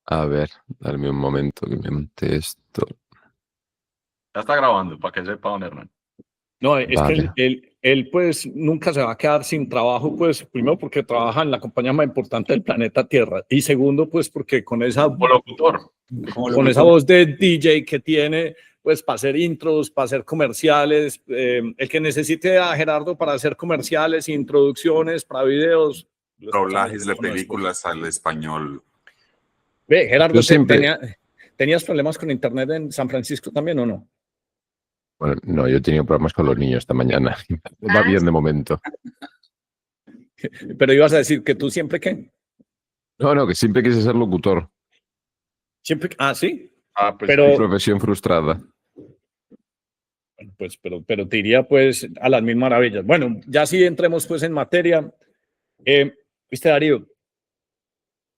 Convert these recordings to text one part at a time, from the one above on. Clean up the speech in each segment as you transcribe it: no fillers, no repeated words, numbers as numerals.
A ver, dame un momento que me monte esto. Ya está grabando, para que sepa, don Hernán. No, es Vale. que él pues nunca se va a quedar sin trabajo, pues primero porque trabaja en la compañía más importante del planeta Tierra y segundo pues porque con esa Como locutor. voz de DJ que tiene, pues para hacer intros, para hacer comerciales, el que necesite a Gerardo para hacer comerciales, introducciones para videos. Doblajes de películas al español. Ve, Gerardo, Yo siempre... ¿tenías problemas con internet en San Francisco también o no? Bueno, no, yo he tenido problemas con los niños esta mañana. Va bien de momento. Pero ibas a decir que tú siempre qué. No, que siempre quise ser locutor. Siempre, sí. Pues Pero, Mi profesión frustrada. pues, pero te iría pues a las mil maravillas. Bueno, ya sí entremos pues en materia. Viste, Darío,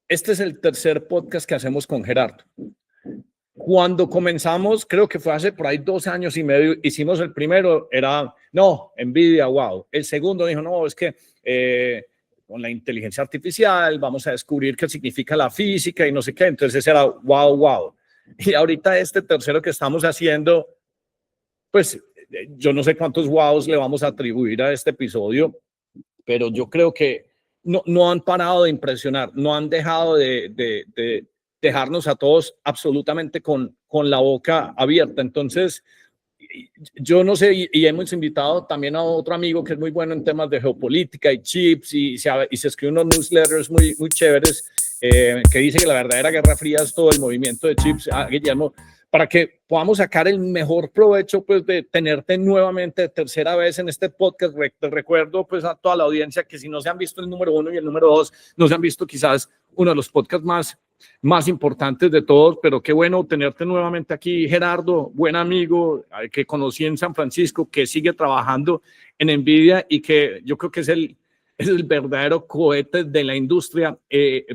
este es el tercer podcast que hacemos con Gerardo. Cuando comenzamos, creo que fue hace por ahí 2 años y medio, hicimos el primero, era, no, Nvidia, wow. El segundo dijo, no, es que con la inteligencia artificial vamos a descubrir qué significa la física y no sé qué. Entonces ese era, wow. Y ahorita este tercero que estamos haciendo, pues yo no sé cuántos wows le vamos a atribuir a este episodio, pero yo creo que no han parado de impresionar, no han dejado de dejarnos a todos absolutamente con la boca abierta. Entonces, yo no sé, y hemos invitado también a otro amigo que es muy bueno en temas de geopolítica y chips, y se escribe unos newsletters muy chéveres, que dice que la verdadera Guerra Fría es todo el movimiento de chips, Guillermo, para que podamos sacar el mejor provecho pues de tenerte nuevamente tercera vez en este podcast. Te recuerdo pues a toda la audiencia que si no se han visto el número 1 y el número 2, no se han visto quizás uno de los podcasts más importantes de todos, pero qué bueno tenerte nuevamente aquí, Gerardo, buen amigo que conocí en San Francisco, que sigue trabajando en Nvidia y que yo creo que es el verdadero cohete de la industria.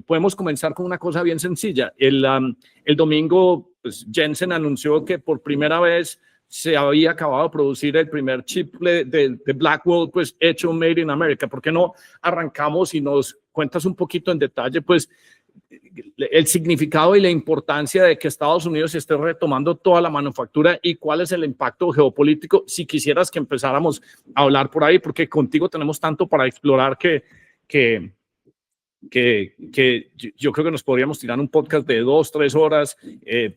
Podemos comenzar con una cosa bien sencilla. El domingo, pues, Jensen anunció que por primera vez se había acabado de producir el primer chip de Blackwell, pues hecho Made in America. ¿Por qué no arrancamos y nos cuentas un poquito en detalle, pues, el significado y la importancia de que Estados Unidos esté retomando toda la manufactura y cuál es el impacto geopolítico? Si quisieras que empezáramos a hablar por ahí, porque contigo tenemos tanto para explorar que yo creo que nos podríamos tirar un podcast de 2-3 horas.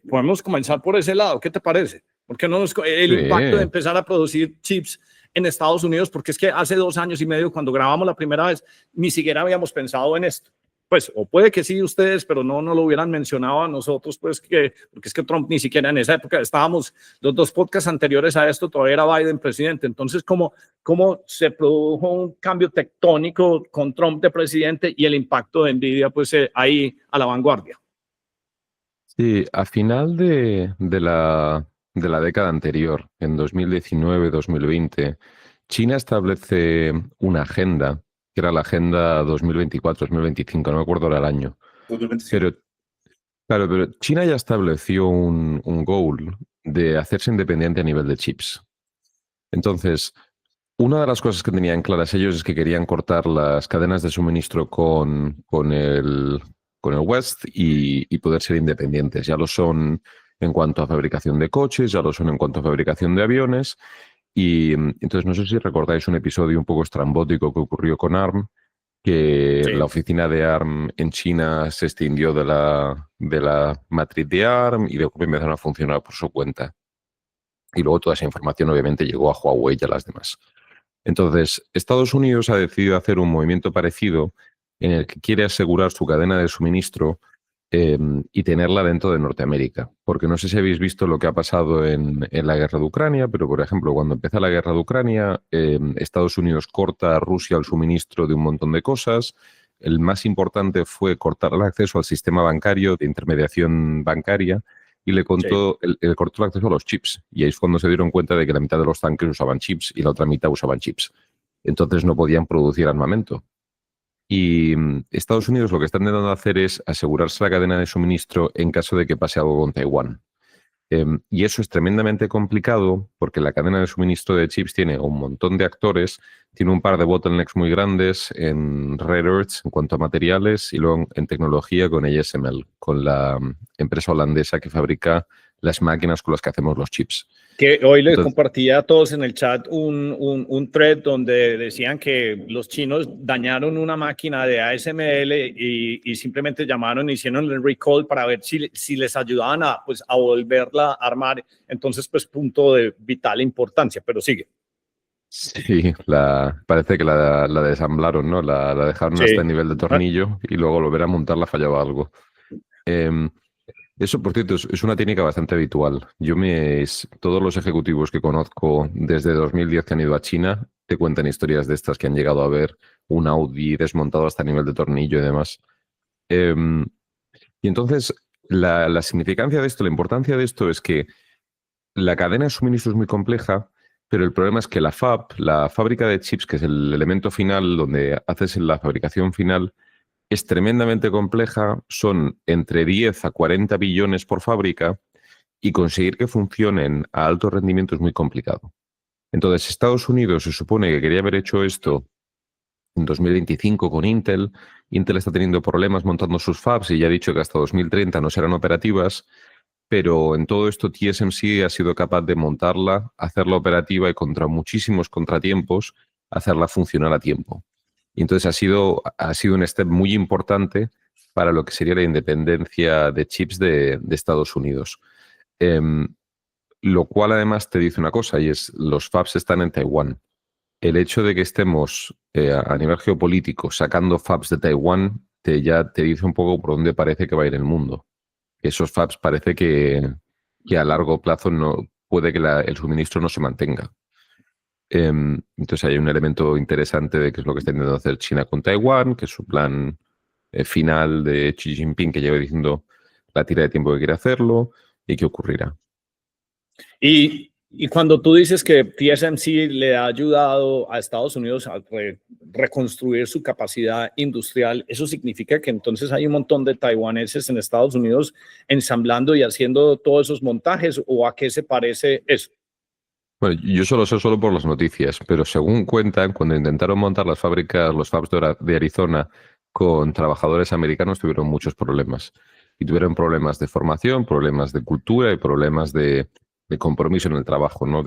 Podemos comenzar por ese lado, ¿qué te parece? Porque no el impacto de empezar a producir chips en Estados Unidos, porque es que hace 2 años y medio, cuando grabamos la primera vez, ni siquiera habíamos pensado en esto. Pues, o puede que sí ustedes, pero no lo hubieran mencionado a nosotros, pues, porque es que Trump ni siquiera en esa época estábamos, los 2 podcasts anteriores a esto todavía era Biden presidente. Entonces, ¿cómo se produjo un cambio tectónico con Trump de presidente y el impacto de Nvidia, pues, ahí a la vanguardia? Sí, a final de la década anterior, en 2019-2020, China establece una agenda, que era la Agenda 2024-2025, no me acuerdo ahora el año. 2025. Pero China ya estableció un goal de hacerse independiente a nivel de chips. Entonces, una de las cosas que tenían claras ellos es que querían cortar las cadenas de suministro con el West y poder ser independientes. Ya lo son en cuanto a fabricación de coches, ya lo son en cuanto a fabricación de aviones. Y entonces no sé si recordáis un episodio un poco estrambótico que ocurrió con ARM, que Sí. La oficina de ARM en China se extinguió de la matriz de ARM y luego empezaron a funcionar por su cuenta. Y luego toda esa información obviamente llegó a Huawei y a las demás. Entonces, Estados Unidos ha decidido hacer un movimiento parecido en el que quiere asegurar su cadena de suministro y tenerla dentro de Norteamérica. Porque no sé si habéis visto lo que ha pasado en la guerra de Ucrania, pero por ejemplo, cuando empieza la guerra de Ucrania, Estados Unidos corta a Rusia el suministro de un montón de cosas. El más importante fue cortar el acceso al sistema bancario, de intermediación bancaria, y le cortó el acceso a los chips. Y ahí es cuando se dieron cuenta de que la mitad de los tanques usaban chips y la otra mitad usaban chips. Entonces no podían producir armamento. Y Estados Unidos lo que está intentando hacer es asegurarse la cadena de suministro en caso de que pase algo con Taiwán. Y eso es tremendamente complicado porque la cadena de suministro de chips tiene un montón de actores, tiene un par de bottlenecks muy grandes en rare earths en cuanto a materiales y luego en tecnología con ASML, con la empresa holandesa que fabrica las máquinas con las que hacemos los chips. Que hoy les Entonces, compartía a todos en el chat un thread donde decían que los chinos dañaron una máquina de ASML y simplemente llamaron y hicieron el recall para ver si les ayudaban a, pues, a volverla a armar. Entonces, pues, punto de vital importancia, pero sigue. sí, parece que la desamblaron, ¿no? La dejaron Sí. hasta el nivel de tornillo y luego al volver a montarla fallaba algo. Eso, por cierto, es una técnica bastante habitual. Todos los ejecutivos que conozco desde 2010 que han ido a China te cuentan historias de estas que han llegado a ver un Audi desmontado hasta el nivel de tornillo y demás. Y entonces, la significancia de esto, la importancia de esto es que la cadena de suministro es muy compleja, pero el problema es que la fábrica de chips, que es el elemento final donde haces la fabricación final, es tremendamente compleja, son entre 10 a 40 billones por fábrica y conseguir que funcionen a alto rendimiento es muy complicado. Entonces, Estados Unidos se supone que quería haber hecho esto en 2025 con Intel. Intel está teniendo problemas montando sus fabs y ya ha dicho que hasta 2030 no serán operativas, pero en todo esto TSMC ha sido capaz de montarla, hacerla operativa y contra muchísimos contratiempos, hacerla funcionar a tiempo. Y entonces ha sido un step muy importante para lo que sería la independencia de chips de Estados Unidos. Lo cual además te dice una cosa, y es los fabs están en Taiwán. El hecho de que estemos a nivel geopolítico sacando fabs de Taiwán ya te dice un poco por dónde parece que va a ir el mundo. Esos fabs parece que a largo plazo no puede que el suministro no se mantenga. Entonces hay un elemento interesante de qué es lo que está intentando hacer China con Taiwán, que es su plan final de Xi Jinping, que lleva diciendo la tira de tiempo que quiere hacerlo y qué ocurrirá. Y cuando tú dices que TSMC le ha ayudado a Estados Unidos a reconstruir su capacidad industrial, ¿eso significa que entonces hay un montón de taiwaneses en Estados Unidos ensamblando y haciendo todos esos montajes? ¿O a qué se parece eso? Bueno, yo solo sé por las noticias, pero según cuentan, cuando intentaron montar las fábricas, los fabs de Arizona con trabajadores americanos, tuvieron muchos problemas. Y tuvieron problemas de formación, problemas de cultura y problemas de compromiso en el trabajo, ¿no?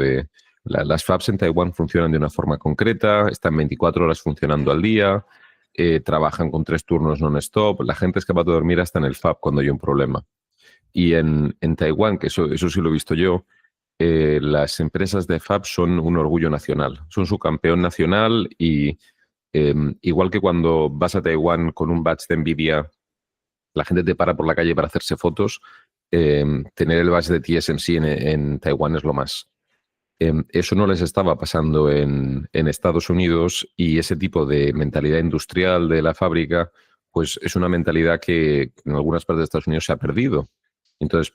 Las fabs en Taiwán funcionan de una forma concreta, están 24 horas funcionando al día, trabajan con 3 turnos non-stop, la gente es capaz de dormir hasta en el fab cuando hay un problema. Y en Taiwán, que eso sí lo he visto yo, las empresas de fab son un orgullo nacional, son su campeón nacional y igual que cuando vas a Taiwán con un badge de Nvidia, la gente te para por la calle para hacerse fotos, tener el badge de TSMC en Taiwán es lo más. Eso no les estaba pasando en Estados Unidos y ese tipo de mentalidad industrial de la fábrica, pues es una mentalidad que en algunas partes de Estados Unidos se ha perdido. Entonces,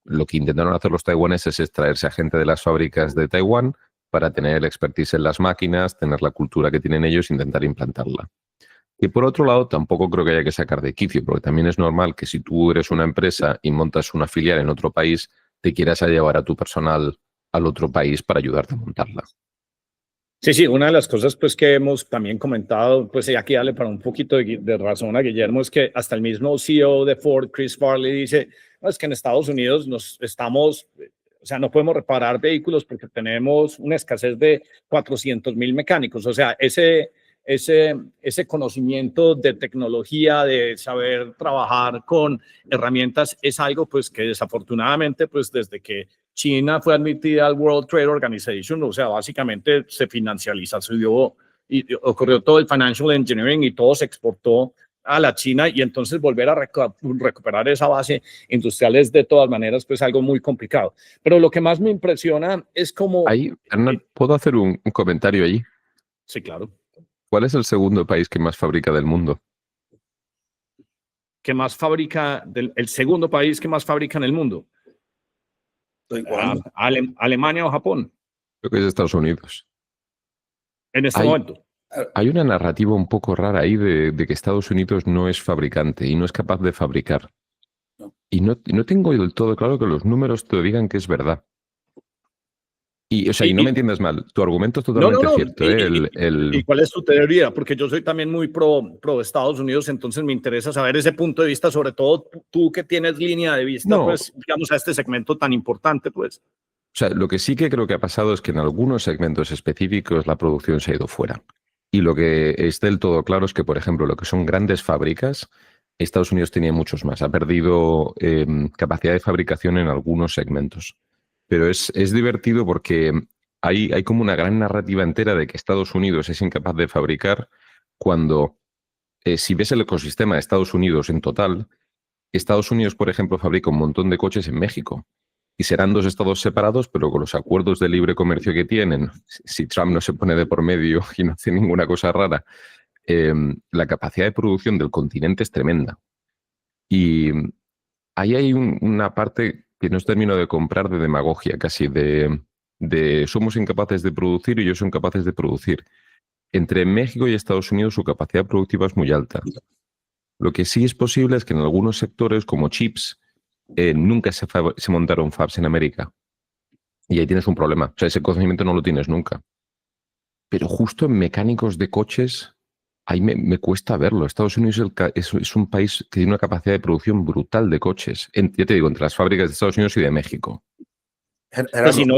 lo que intentaron hacer los taiwaneses es traerse a gente de las fábricas de Taiwán para tener el expertise en las máquinas, tener la cultura que tienen ellos e intentar implantarla. Y por otro lado, tampoco creo que haya que sacar de quicio, porque también es normal que si tú eres una empresa y montas una filial en otro país, te quieras llevar a tu personal al otro país para ayudarte a montarla. Sí, una de las cosas pues que hemos también comentado, pues aquí dale para un poquito de razón a Guillermo, es que hasta el mismo CEO de Ford, Chris Farley, dice, no, es que en Estados Unidos o sea, no podemos reparar vehículos porque tenemos una escasez de 400,000 mecánicos. O sea, ese conocimiento de tecnología, de saber trabajar con herramientas, es algo pues que desafortunadamente pues desde que China fue admitida al World Trade Organization, o sea, básicamente se financializó y ocurrió todo el financial engineering y todo se exportó a la China, y entonces volver a recuperar esa base industrial es de todas maneras pues algo muy complicado. Pero lo que más me impresiona es como... Ahí, Hernán, ¿puedo hacer un comentario allí? Sí, claro. ¿Cuál es el segundo país que más fabrica del mundo? ¿Qué más fabrica? El segundo país que más fabrica en el mundo. Alemania o Japón. Creo que es Estados Unidos. En este momento. Hay una narrativa un poco rara ahí de que Estados Unidos no es fabricante y no es capaz de fabricar. Y no tengo del todo claro que los números te digan que es verdad. Y, o sea, y no me entiendas mal, tu argumento es No, totalmente no. cierto. ¿Y cuál es tu teoría? Porque yo soy también muy pro Estados Unidos, entonces me interesa saber ese punto de vista, sobre todo tú que tienes línea de vista, No. pues, digamos, a este segmento tan importante, pues. O sea, lo que sí que creo que ha pasado es que en algunos segmentos específicos la producción se ha ido fuera. Y lo que es del todo claro es que, por ejemplo, lo que son grandes fábricas, Estados Unidos tenía muchos más. Ha perdido capacidad de fabricación en algunos segmentos. Pero es divertido porque hay como una gran narrativa entera de que Estados Unidos es incapaz de fabricar cuando, si ves el ecosistema de Estados Unidos en total, Estados Unidos, por ejemplo, fabrica un montón de coches en México. Y serán dos estados separados, pero con los acuerdos de libre comercio que tienen, si Trump no se pone de por medio y no hace ninguna cosa rara, la capacidad de producción del continente es tremenda. Y ahí hay una parte que no termino de comprar de demagogia, casi de somos incapaces de producir y ellos son capaces de producir. Entre México y Estados Unidos su capacidad productiva es muy alta. Lo que sí es posible es que en algunos sectores, como chips, nunca se montaron fabs en América. Y ahí tienes un problema. O sea, ese conocimiento no lo tienes nunca. Pero justo en mecánicos de coches, ahí me cuesta verlo. Estados Unidos es un país que tiene una capacidad de producción brutal de coches. Ya te digo, entre las fábricas de Estados Unidos y de México. Gerardo, Pues si no,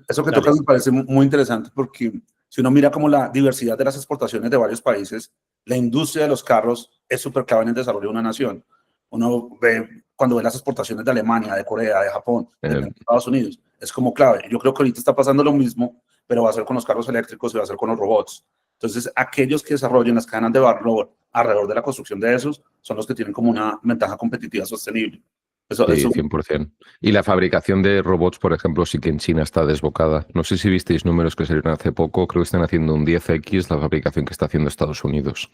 eso que dale. tocas me parece muy interesante porque si uno mira como la diversidad de las exportaciones de varios países, la industria de los carros es súper clave en el desarrollo de una nación. Uno ve, cuando ve las exportaciones de Alemania, de Corea, de Japón, de Estados Unidos, es como clave. Yo creo que ahorita está pasando lo mismo, pero va a ser con los carros eléctricos y va a ser con los robots. Entonces, aquellos que desarrollen las cadenas de valor alrededor de la construcción de esos son los que tienen como una ventaja competitiva sostenible. Sí, 100%. Y la fabricación de robots, por ejemplo, sí que en China está desbocada. No sé si visteis números que salieron hace poco. Creo que están haciendo un 10x la fabricación que está haciendo Estados Unidos.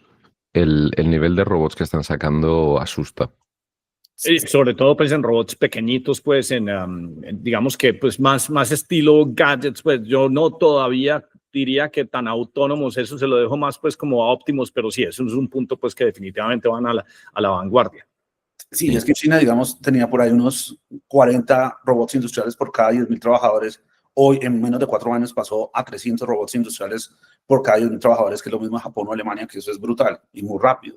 El nivel de robots que están sacando asusta. Sobre todo pues en robots pequeñitos, pues digamos que pues más estilo gadgets, pues yo no todavía diría que tan autónomos, eso se lo dejo más pues como a Optimus, pero sí, eso es un punto pues que definitivamente van a la vanguardia. Sí, es que China, digamos, tenía por ahí unos 40 robots industriales por cada 10.000 trabajadores. Hoy, en menos de 4 años, pasó a 300 robots industriales por cada 10.000 trabajadores, que es lo mismo en Japón o Alemania, que eso es brutal y muy rápido.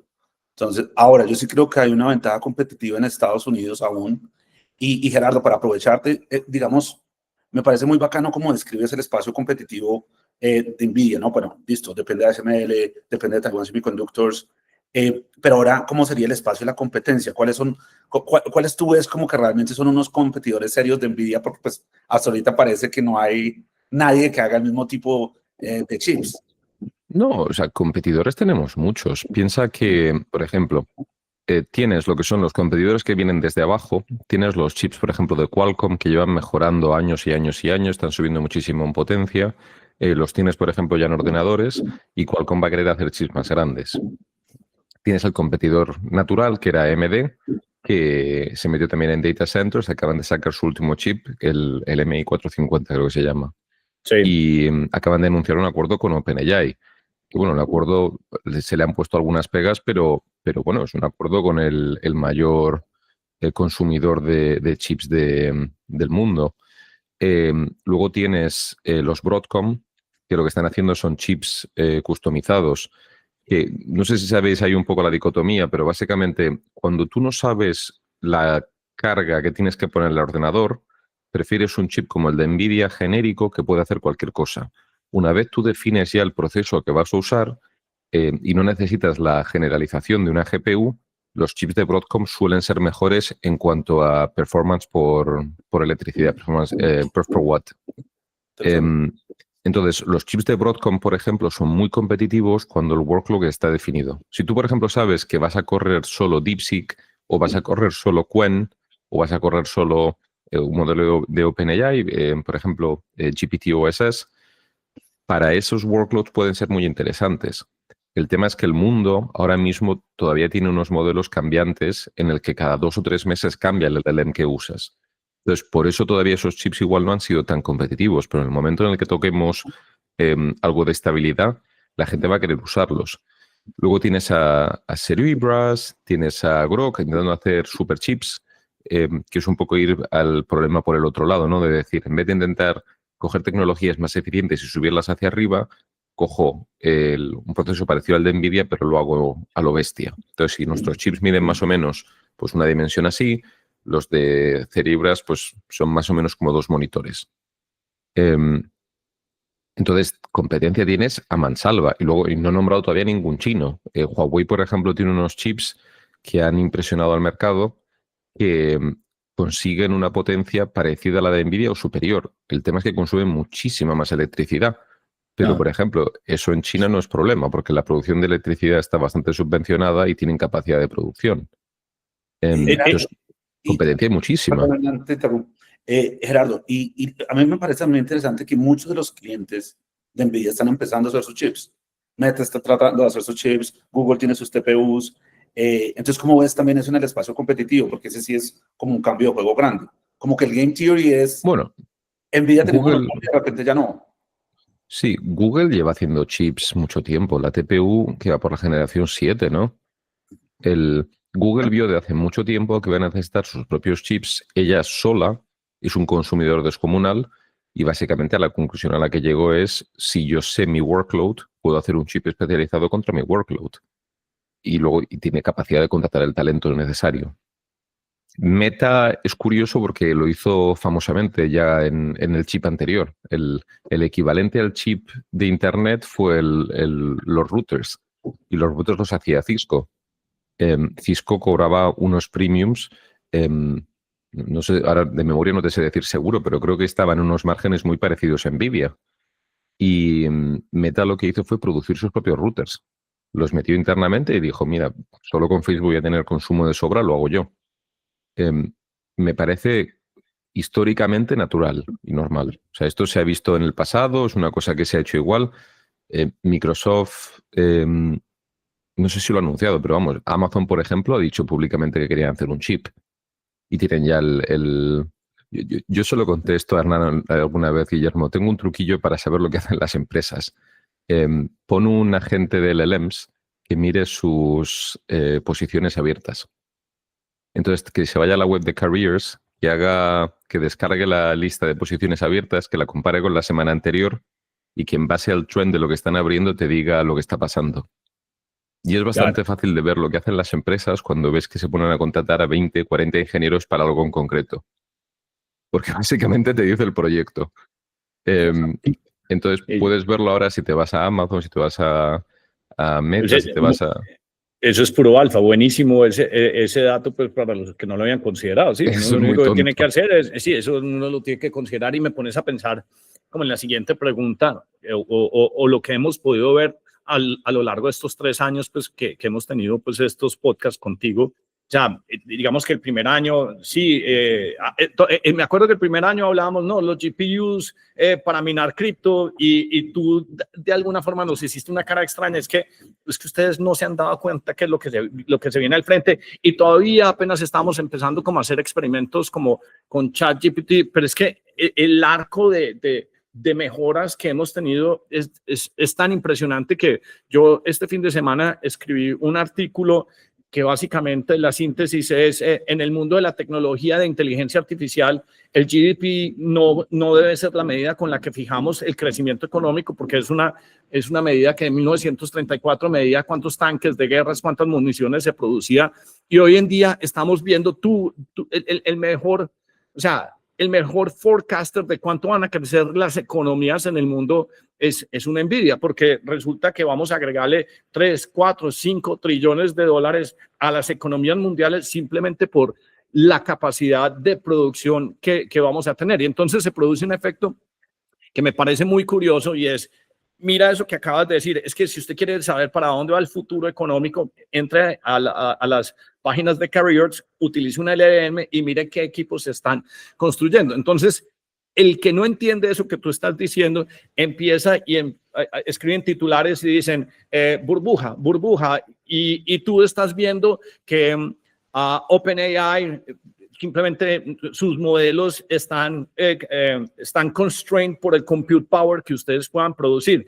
Entonces, ahora yo sí creo que hay una ventaja competitiva en Estados Unidos aún. Y Gerardo, para aprovecharte, digamos, me parece muy bacano cómo describes el espacio competitivo de NVIDIA, ¿no? Bueno, listo, depende de ASML, depende de Taiwan Semiconductors. Pero ahora, ¿cómo sería el espacio de la competencia? ¿Cuáles tú ves como que realmente son unos competidores serios de NVIDIA? Porque pues hasta ahorita parece que no hay nadie que haga el mismo tipo de chips. No, o sea, competidores tenemos muchos. Piensa que, por ejemplo, tienes lo que son los competidores que vienen desde abajo. Tienes los chips, por ejemplo, de Qualcomm, que llevan mejorando años y años y años, están subiendo muchísimo en potencia. Los tienes, por ejemplo, ya en ordenadores y Qualcomm va a querer hacer chips más grandes. Tienes el competidor natural, que era AMD, que se metió también en data centers. Acaban de sacar su último chip, el MI450, creo que se llama. Sí. Y acaban de anunciar un acuerdo con OpenAI. Que bueno, el acuerdo se le han puesto algunas pegas, pero bueno, es un acuerdo con el mayor consumidor de chips del mundo. Luego tienes los Broadcom, que lo que están haciendo son chips customizados. Que no sé si sabéis, hay un poco la dicotomía, pero básicamente cuando tú no sabes la carga que tienes que poner en el ordenador, prefieres un chip como el de NVIDIA genérico que puede hacer cualquier cosa. Una vez tú defines ya el proceso que vas a usar y no necesitas la generalización de una GPU, los chips de Broadcom suelen ser mejores en cuanto a performance por electricidad, performance per watt. Entonces, los chips de Broadcom, por ejemplo, son muy competitivos cuando el workload está definido. Si tú, por ejemplo, sabes que vas a correr solo DeepSeek o vas a correr solo Qwen o vas a correr solo un modelo de OpenAI, por ejemplo, GPT-OSS, para esos workloads pueden ser muy interesantes. El tema es que el mundo ahora mismo todavía tiene unos modelos cambiantes en el que cada 2 o 3 meses cambia el LLM que usas. Entonces, por eso todavía esos chips igual no han sido tan competitivos, pero en el momento en el que toquemos algo de estabilidad, la gente va a querer usarlos. Luego tienes a Cerebras, tienes a Grok intentando hacer superchips, que es un poco ir al problema por el otro lado, ¿no? De decir, en vez de intentar coger tecnologías más eficientes y subirlas hacia arriba, cojo un proceso parecido al de NVIDIA, pero lo hago a lo bestia. Entonces, si nuestros chips miden más o menos pues una dimensión así, los de Cerebras pues son más o menos como 2 monitores. Entonces, competencia tienes a mansalva. Y luego, y no he nombrado todavía ningún chino. Huawei, por ejemplo, tiene unos chips que han impresionado al mercado que consiguen una potencia parecida a la de NVIDIA o superior. El tema es que consumen muchísima más electricidad. Pero, por ejemplo, eso en China no es problema, porque la producción de electricidad está bastante subvencionada y tienen capacidad de producción. Entonces, competencia hay muchísima. Gerardo, y a mí me parece muy interesante que muchos de los clientes de NVIDIA están empezando a hacer sus chips. Meta está tratando de hacer sus chips, Google tiene sus TPUs. Entonces, ¿cómo ves también eso en el espacio competitivo? Porque ese sí es como un cambio de juego grande. Como que el game theory es, bueno, NVIDIA tiene Google, y de repente ya no. Sí, Google lleva haciendo chips mucho tiempo. La TPU que va por la generación 7, ¿no? Google vio de hace mucho tiempo que va a necesitar sus propios chips. Ella sola es un consumidor descomunal y básicamente a la conclusión a la que llegó es, si yo sé mi workload, puedo hacer un chip especializado contra mi workload. Y luego tiene capacidad de contratar el talento necesario. Meta es curioso porque lo hizo famosamente ya en el chip anterior. El equivalente al chip de Internet fue los routers. Y los routers los hacía Cisco. Cisco cobraba unos premiums, no sé, ahora de memoria no te sé decir seguro, pero creo que estaban en unos márgenes muy parecidos a NVIDIA. Y Meta lo que hizo fue producir sus propios routers. Los metió internamente y dijo, mira, solo con Facebook voy a tener consumo de sobra, lo hago yo. Me parece históricamente natural y normal. O sea, esto se ha visto en el pasado, es una cosa que se ha hecho igual. Microsoft, no sé si lo ha anunciado, pero vamos, Amazon, por ejemplo, ha dicho públicamente que querían hacer un chip. Y tienen ya Yo se lo contesto a Hernán alguna vez, Guillermo, tengo un truquillo para saber lo que hacen las empresas. Pon un agente de LLMs que mire sus posiciones abiertas. Entonces, que se vaya a la web de Careers, que descargue la lista de posiciones abiertas, que la compare con la semana anterior y que en base al trend de lo que están abriendo te diga lo que está pasando. Y es bastante fácil de ver lo que hacen las empresas cuando ves que se ponen a contratar a 20, 40 ingenieros para algo en concreto. Porque básicamente te dice el proyecto. Entonces, puedes verlo ahora si te vas a Amazon, si te vas a Meta, si te vas a... Eso es puro alfa, buenísimo ese dato, pues para los que no lo habían considerado, ¿sí? Uno lo único que tiene que hacer es, sí, eso uno lo tiene que considerar y me pones a pensar como en la siguiente pregunta o lo que hemos podido ver a lo largo de estos 3 años, pues que hemos tenido pues estos podcasts contigo. O sea, digamos que el primer año, sí, me acuerdo que el primer año hablábamos, no, los GPUs para minar cripto y tú de alguna forma nos hiciste una cara extraña, es que ustedes no se han dado cuenta que es lo que se viene al frente y todavía apenas estamos empezando como a hacer experimentos como con ChatGPT, pero es que el arco de mejoras que hemos tenido es tan impresionante que yo este fin de semana escribí un artículo que básicamente la síntesis es, en el mundo de la tecnología de inteligencia artificial, el GDP no debe ser la medida con la que fijamos el crecimiento económico, porque es una medida que en 1934 medía cuántos tanques de guerras, cuántas municiones se producía, y hoy en día estamos viendo el mejor, o sea, el mejor forecaster de cuánto van a crecer las economías en el mundo es una NVIDIA, porque resulta que vamos a agregarle 3, 4, 5 trillones de dólares a las economías mundiales simplemente por la capacidad de producción que vamos a tener. Y entonces se produce un efecto que me parece muy curioso y es, mira eso que acabas de decir, es que si usted quiere saber para dónde va el futuro económico, entre a las páginas de Careers, utilice una LLM y mire qué equipos se están construyendo. Entonces, el que no entiende eso que tú estás diciendo, empieza y escriben titulares y dicen burbuja, burbuja, y tú estás viendo que OpenAI simplemente sus modelos están constrained por el compute power que ustedes puedan producir.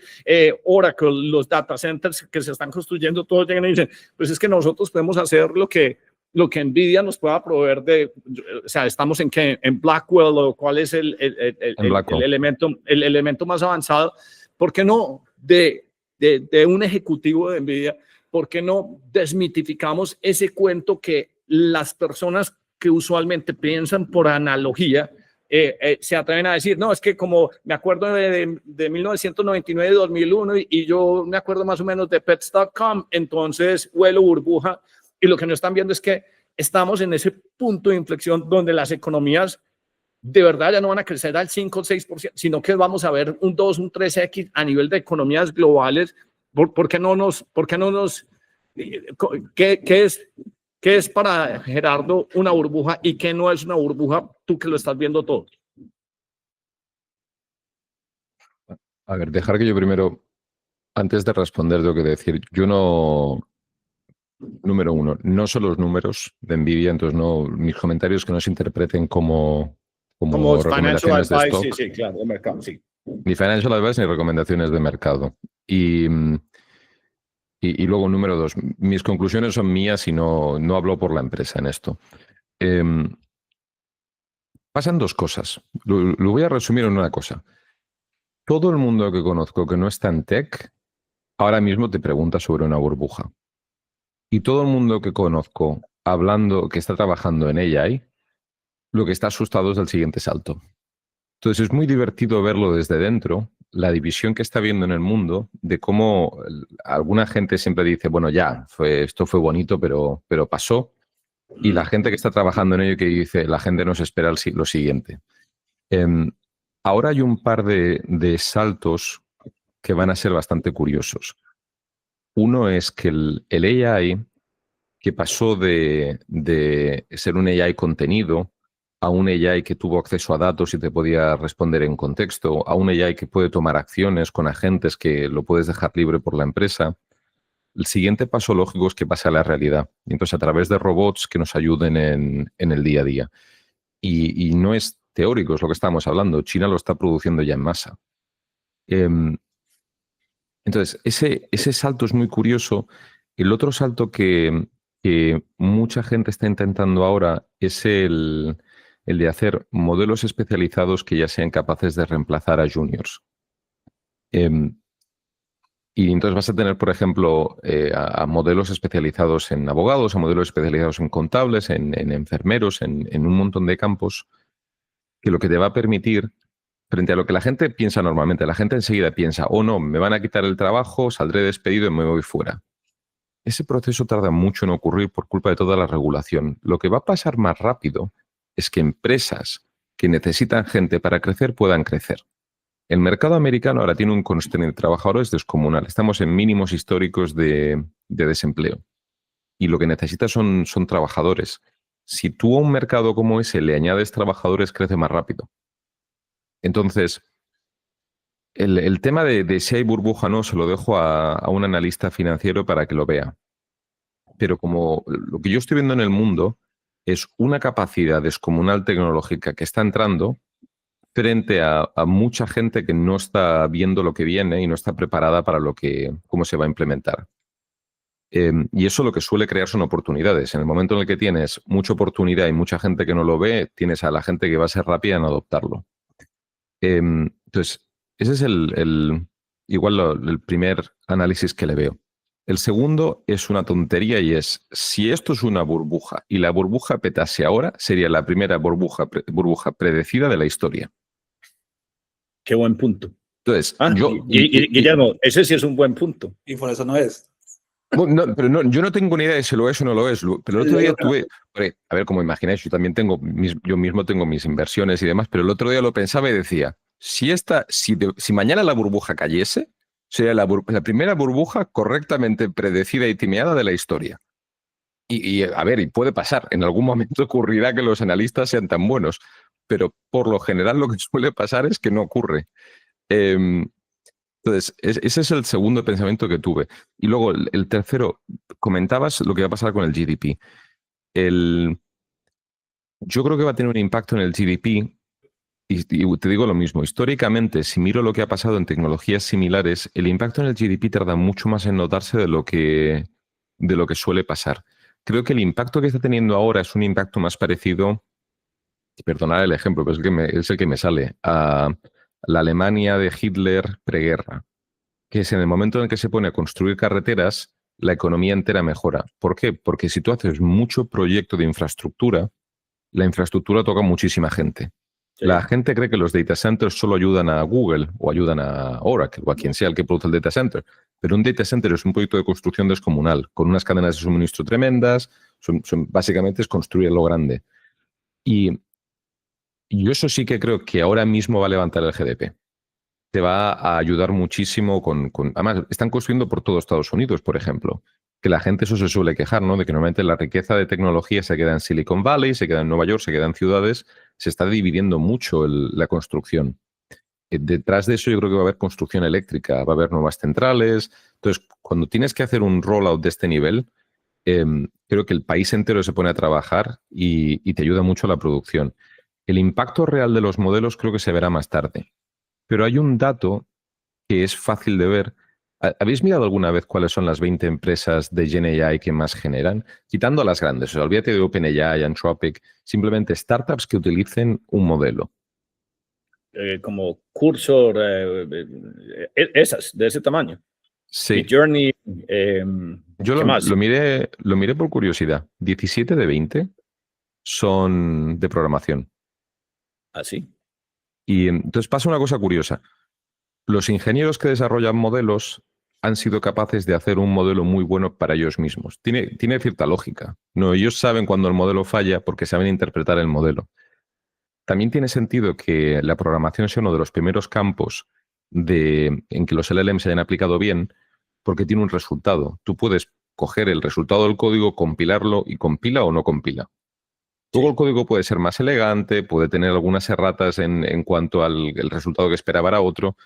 Oracle, los data centers que se están construyendo, todos llegan y dicen, pues es que nosotros podemos hacer lo que lo que Nvidia nos pueda proveer o sea, estamos en qué, en Blackwell, o cuál es el elemento más avanzado. ¿Por qué no de un ejecutivo de Nvidia? ¿Por qué no desmitificamos ese cuento que las personas que usualmente piensan por analogía se atreven a decir? No, es que como me acuerdo de 1999 y 2001 y yo me acuerdo más o menos de Pets.com, entonces huelo burbuja. Y lo que no están viendo es que estamos en ese punto de inflexión donde las economías de verdad ya no van a crecer al 5 o 6%, sino que vamos a ver un 2, un 3X a nivel de economías globales. ¿Por qué no nos qué es para Gerardo una burbuja y qué no es una burbuja, tú que lo estás viendo todo? A ver, dejar que yo primero, antes de responder, tengo que decir, yo no, número uno, no son los números de Nvidia, entonces no, mis comentarios que no se interpreten como recomendaciones de stock. Sí, sí, claro, de mercado, sí. Ni financial advice ni recomendaciones de mercado. Y luego, número dos, mis conclusiones son mías y no hablo por la empresa en esto. Pasan dos cosas. Lo voy a resumir en una cosa. Todo el mundo que conozco que no está en tech, ahora mismo te pregunta sobre una burbuja. Y todo el mundo que conozco hablando, que está trabajando en AI, lo que está asustado es del siguiente salto. Entonces es muy divertido verlo desde dentro, la división que está viendo en el mundo, de cómo alguna gente siempre dice, bueno, ya, esto fue bonito, pero pasó. Y la gente que está trabajando en ello que dice, la gente nos espera lo siguiente. Ahora hay un par de saltos que van a ser bastante curiosos. Uno es que el AI, que pasó de ser un AI contenido a un AI que tuvo acceso a datos y te podía responder en contexto, a un AI que puede tomar acciones con agentes que lo puedes dejar libre por la empresa. El siguiente paso lógico es que pase a la realidad. Entonces, a través de robots que nos ayuden en el día a día. Y no es teórico, es lo que estamos hablando. China lo está produciendo ya en masa. Entonces, ese salto es muy curioso. El otro salto que mucha gente está intentando ahora es el de hacer modelos especializados que ya sean capaces de reemplazar a juniors. Y entonces vas a tener, por ejemplo, a modelos especializados en abogados, a modelos especializados en contables, en enfermeros, en un montón de campos, que lo que te va a permitir, frente a lo que la gente piensa normalmente, la gente enseguida piensa, oh no, me van a quitar el trabajo, saldré despedido y me voy fuera. Ese proceso tarda mucho en ocurrir por culpa de toda la regulación. Lo que va a pasar más rápido es que empresas que necesitan gente para crecer puedan crecer. El mercado americano ahora tiene un constante de trabajadores descomunal. Estamos en mínimos históricos de desempleo. Y lo que necesita son trabajadores. Si tú a un mercado como ese le añades trabajadores, crece más rápido. Entonces, el tema de si hay burbuja o no, se lo dejo a un analista financiero para que lo vea. Pero como lo que yo estoy viendo en el mundo es una capacidad descomunal tecnológica que está entrando frente a mucha gente que no está viendo lo que viene y no está preparada para cómo se va a implementar. Y eso lo que suele crear son oportunidades. En el momento en el que tienes mucha oportunidad y mucha gente que no lo ve, tienes a la gente que va a ser rápida en adoptarlo. Entonces, ese es el primer análisis que le veo. El segundo es una tontería y es, si esto es una burbuja y la burbuja petase ahora, sería la primera burbuja predecida de la historia. Qué buen punto. Entonces, Guillermo, ese sí es un buen punto. Y por eso no es. No, pero no, yo no tengo ni idea de si lo es o no lo es. Pero el otro día tuve... A ver, como imagináis, yo mismo tengo mis inversiones y demás, pero el otro día lo pensaba y decía, si mañana la burbuja cayese, sería la primera burbuja correctamente predecida y timeada de la historia. Y a ver, y puede pasar. En algún momento ocurrirá que los analistas sean tan buenos, pero por lo general lo que suele pasar es que no ocurre. Entonces, ese es el segundo pensamiento que tuve. Y luego, el tercero, comentabas lo que va a pasar con el GDP. Yo creo que va a tener un impacto en el GDP. Y te digo lo mismo, históricamente, si miro lo que ha pasado en tecnologías similares, el impacto en el GDP tarda mucho más en notarse de lo que suele pasar. Creo que el impacto que está teniendo ahora es un impacto más parecido, perdonad el ejemplo, pero es el que me sale, a la Alemania de Hitler preguerra, que es en el momento en el que se pone a construir carreteras, la economía entera mejora. ¿Por qué? Porque si tú haces mucho proyecto de infraestructura, la infraestructura toca a muchísima gente. Sí. La gente cree que los data centers solo ayudan a Google o ayudan a Oracle o a quien sea el que produce el data center. Pero un data center es un proyecto de construcción descomunal, con unas cadenas de suministro tremendas. Básicamente es construir lo grande. Y yo eso sí que creo que ahora mismo va a levantar el GDP. Te va a ayudar muchísimo Además, están construyendo por todo Estados Unidos, por ejemplo. Que la gente eso se suele quejar, ¿no? De que normalmente la riqueza de tecnología se queda en Silicon Valley, se queda en Nueva York, se queda en ciudades. Se está dividiendo mucho la construcción. Detrás de eso yo creo que va a haber construcción eléctrica, va a haber nuevas centrales. Entonces, cuando tienes que hacer un rollout de este nivel, creo que el país entero se pone a trabajar y te ayuda mucho a la producción. El impacto real de los modelos creo que se verá más tarde. Pero hay un dato que es fácil de ver. ¿Habéis mirado alguna vez cuáles son las 20 empresas de GenAI que más generan? Quitando a las grandes, o sea, olvídate de OpenAI, Anthropic, simplemente startups que utilicen un modelo. Como Cursor, esas, de ese tamaño. Sí. Midjourney, Yo ¿qué más? lo miré por curiosidad. 17 de 20 son de programación. Así. Y entonces pasa una cosa curiosa. Los ingenieros que desarrollan modelos han sido capaces de hacer un modelo muy bueno para ellos mismos. Tiene cierta lógica. No, ellos saben cuando el modelo falla porque saben interpretar el modelo. También tiene sentido que la programación sea uno de los primeros campos en que los LLM se hayan aplicado bien, porque tiene un resultado. Tú puedes coger el resultado del código, compilarlo y compila o no compila. Luego el código puede ser más elegante, puede tener algunas erratas en cuanto al el resultado que esperaba era otro,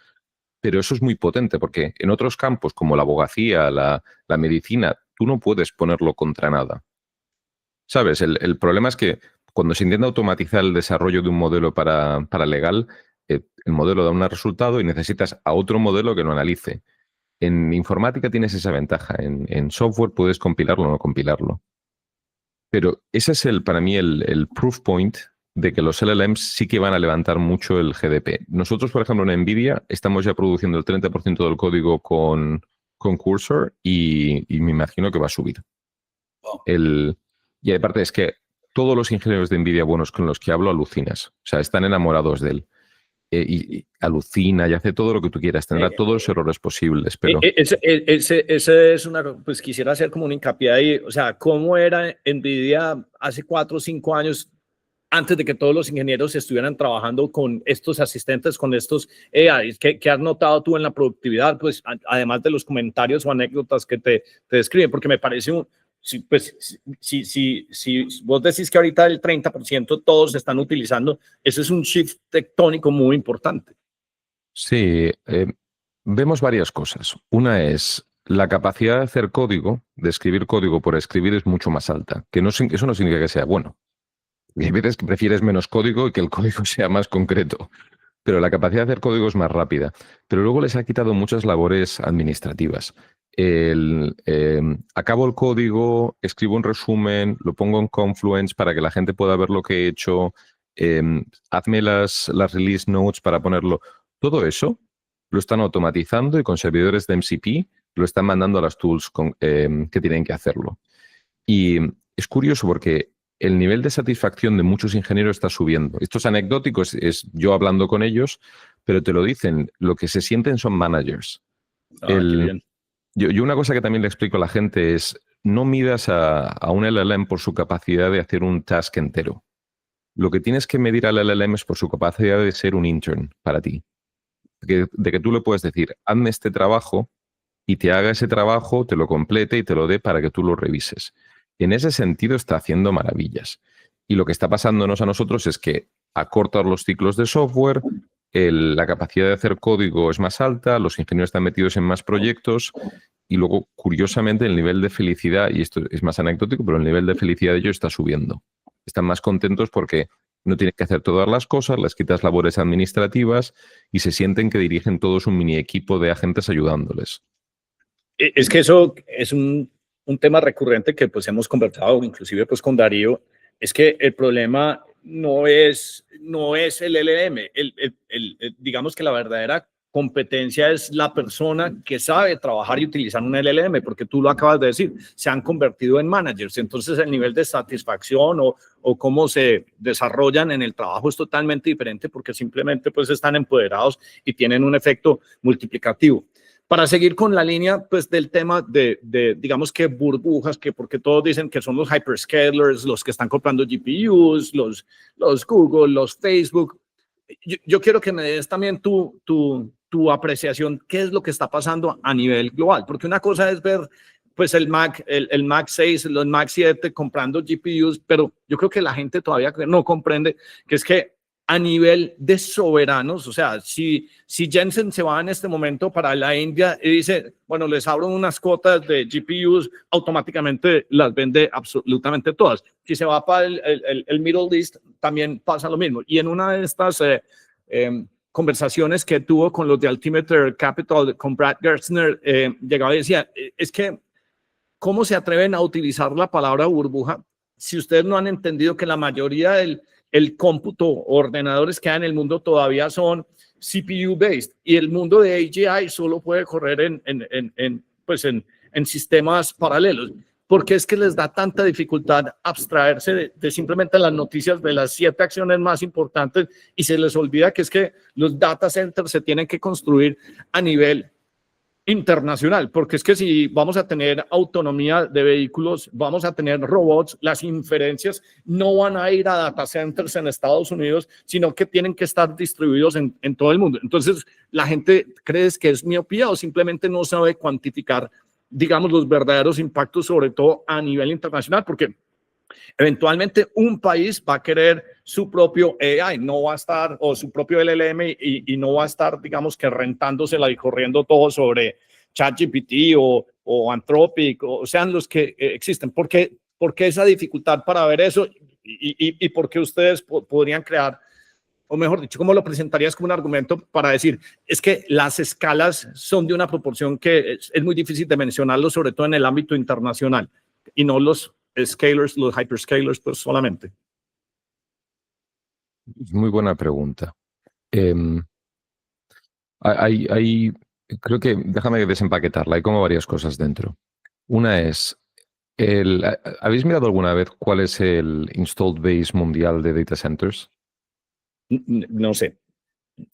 pero eso es muy potente porque en otros campos como la abogacía, la medicina, tú no puedes ponerlo contra nada. ¿Sabes? El problema es que cuando se intenta automatizar el desarrollo de un modelo para legal, el modelo da un resultado y necesitas a otro modelo que lo analice. En informática tienes esa ventaja. En software puedes compilarlo o no compilarlo. Pero ese es para mí el proof point de que los LLMs sí que van a levantar mucho el GDP. Nosotros, por ejemplo, en NVIDIA estamos ya produciendo el 30% del código con Cursor y me imagino que va a subir. Wow. Y aparte es que todos los ingenieros de NVIDIA buenos con los que hablo alucinas. O sea, están enamorados de él. Y alucina y hace todo lo que tú quieras. Tendrá todos los errores posibles, pero... Ese es una... Pues quisiera hacer como un hincapié ahí. O sea, ¿cómo era NVIDIA hace 4 o 5 años antes de que todos los ingenieros estuvieran trabajando con estos asistentes, con estos AIs? ¿Qué has notado tú en la productividad? Pues además de los comentarios o anécdotas que te describen, porque me parece un... Si vos decís que ahorita el 30% todos están utilizando, eso es un shift tectónico muy importante. Sí, vemos varias cosas. Una es la capacidad de hacer código, de escribir código por escribir es mucho más alta, que eso no significa que sea bueno. Hay veces que prefieres menos código y que el código sea más concreto, pero la capacidad de hacer código es más rápida. Pero luego les ha quitado muchas labores administrativas. Acabo el código, escribo un resumen, lo pongo en Confluence para que la gente pueda ver lo que he hecho, hazme las release notes para ponerlo. Todo eso lo están automatizando y con servidores de MCP lo están mandando a las tools que tienen que hacerlo. Y es curioso porque el nivel de satisfacción de muchos ingenieros está subiendo. Esto es anecdótico, es yo hablando con ellos, pero te lo dicen, lo que se sienten son managers. Qué bien. Yo una cosa que también le explico a la gente es, no midas a un LLM por su capacidad de hacer un task entero. Lo que tienes que medir al LLM es por su capacidad de ser un intern para ti. De que tú le puedes decir, hazme este trabajo y te haga ese trabajo, te lo complete y te lo dé para que tú lo revises. En ese sentido está haciendo maravillas. Y lo que está pasándonos a nosotros es que acorta los ciclos de software, la capacidad de hacer código es más alta, los ingenieros están metidos en más proyectos y luego, curiosamente, el nivel de felicidad, y esto es más anecdótico, pero el nivel de felicidad de ellos está subiendo. Están más contentos porque no tienen que hacer todas las cosas, les quitas labores administrativas y se sienten que dirigen todos un mini equipo de agentes ayudándoles. Es que eso es un un tema recurrente que pues hemos conversado inclusive pues con Darío, es que el problema no es el LLM, digamos que la verdadera competencia es la persona que sabe trabajar y utilizar un LLM, porque tú lo acabas de decir, se han convertido en managers, entonces el nivel de satisfacción o cómo se desarrollan en el trabajo es totalmente diferente porque simplemente pues están empoderados y tienen un efecto multiplicativo. Para seguir con la línea pues del tema de digamos que burbujas, que porque todos dicen que son los hyperscalers, los que están comprando GPUs, los Google, los Facebook. Yo quiero que me des también tu apreciación, qué es lo que está pasando a nivel global, porque una cosa es ver pues el Mac 6, los Mac 7 comprando GPUs, pero yo creo que la gente todavía no comprende que es que a nivel de soberanos, o sea, si Jensen se va en este momento para la India y dice, bueno, les abro unas cuotas de GPUs, automáticamente las vende absolutamente todas. Si se va para el Middle East, también pasa lo mismo. Y en una de estas conversaciones que tuvo con los de Altimeter Capital, con Brad Gerstner, llegaba y decía, es que, ¿cómo se atreven a utilizar la palabra burbuja si ustedes no han entendido que la mayoría del cómputo ordenadores que hay en el mundo todavía son CPU-based y el mundo de AGI solo puede correr en sistemas paralelos? Porque es que les da tanta dificultad abstraerse de simplemente las noticias de las 7 acciones más importantes y se les olvida que es que los data centers se tienen que construir a nivel internacional, porque es que si vamos a tener autonomía de vehículos, vamos a tener robots, las inferencias no van a ir a data centers en Estados Unidos, sino que tienen que estar distribuidos en todo el mundo. Entonces, la gente cree que es miopía o simplemente no sabe cuantificar, digamos, los verdaderos impactos, sobre todo a nivel internacional, porque eventualmente un país va a querer su propio AI, no va a estar, o su propio LLM y no va a estar, digamos, que rentándosela y corriendo todo sobre ChatGPT o Anthropic, o sean los que existen. ¿Por qué esa dificultad para ver eso y por qué ustedes podrían crear, o mejor dicho, cómo lo presentarías como un argumento para decir, es que las escalas son de una proporción que es muy difícil de mencionarlo, sobre todo en el ámbito internacional, y no los scalers, los hyperscalers, pues solamente? Muy buena pregunta. Creo que, déjame desempaquetarla, hay como varias cosas dentro. Una es, ¿habéis mirado alguna vez cuál es el installed base mundial de data centers? No sé.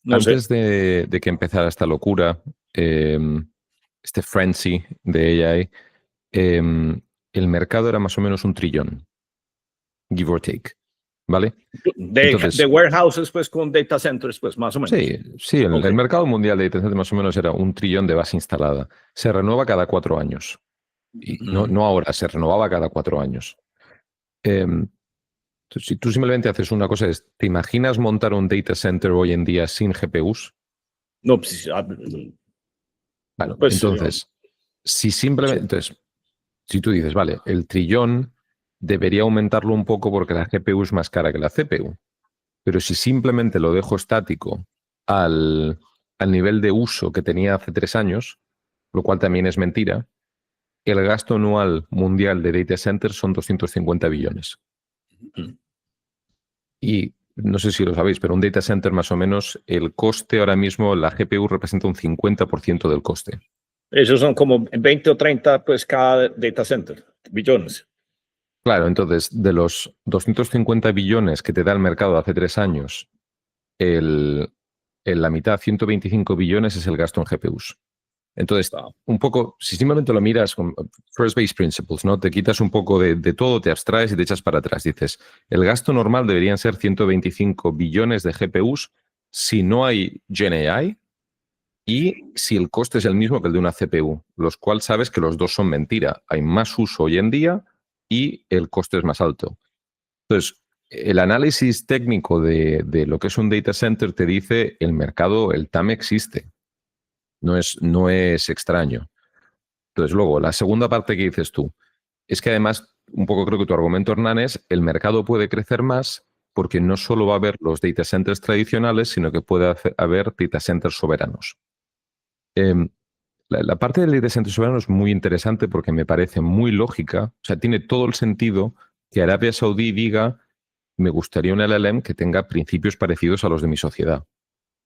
Antes de que empezara esta locura, este frenzy de AI, el mercado era más o menos 1 trillón, give or take, ¿vale? De warehouses, pues, con data centers, pues, más o menos. Sí, el mercado mundial de data centers más o menos era 1 trillón de base instalada. Se renueva cada 4 años. Y no ahora, se renovaba cada 4 años. Si tú simplemente haces una cosa, ¿te imaginas montar un data center hoy en día sin GPUs? No, pues, Bueno, pues, entonces, si tú dices, vale, el trillón debería aumentarlo un poco porque la GPU es más cara que la CPU, pero si simplemente lo dejo estático al nivel de uso que tenía hace 3 años, lo cual también es mentira, el gasto anual mundial de data centers son 250 billones. Y no sé si lo sabéis, pero un data center más o menos, el coste ahora mismo, la GPU representa un 50% del coste. Esos son como 20 o 30, pues, cada data center, billones. Claro, entonces, de los 250 billones que te da el mercado hace 3 años, en la mitad, 125 billones es el gasto en GPUs. Entonces, un poco, si simplemente lo miras con first base principles, ¿no? Te quitas un poco de todo, te abstraes y te echas para atrás. Dices, el gasto normal deberían ser 125 billones de GPUs si no hay GenAI y si el coste es el mismo que el de una CPU, los cuales sabes que los dos son mentira. Hay más uso hoy en día y el coste es más alto. Entonces, el análisis técnico de lo que es un data center te dice el mercado, el TAM existe. No es extraño. Entonces, luego, la segunda parte que dices tú, es que además, un poco creo que tu argumento, Hernán, es el mercado puede crecer más porque no solo va a haber los data centers tradicionales, sino que puede haber data centers soberanos. la parte del data center soberano es muy interesante porque me parece muy lógica. O sea, tiene todo el sentido que Arabia Saudí diga, me gustaría un LLM que tenga principios parecidos a los de mi sociedad.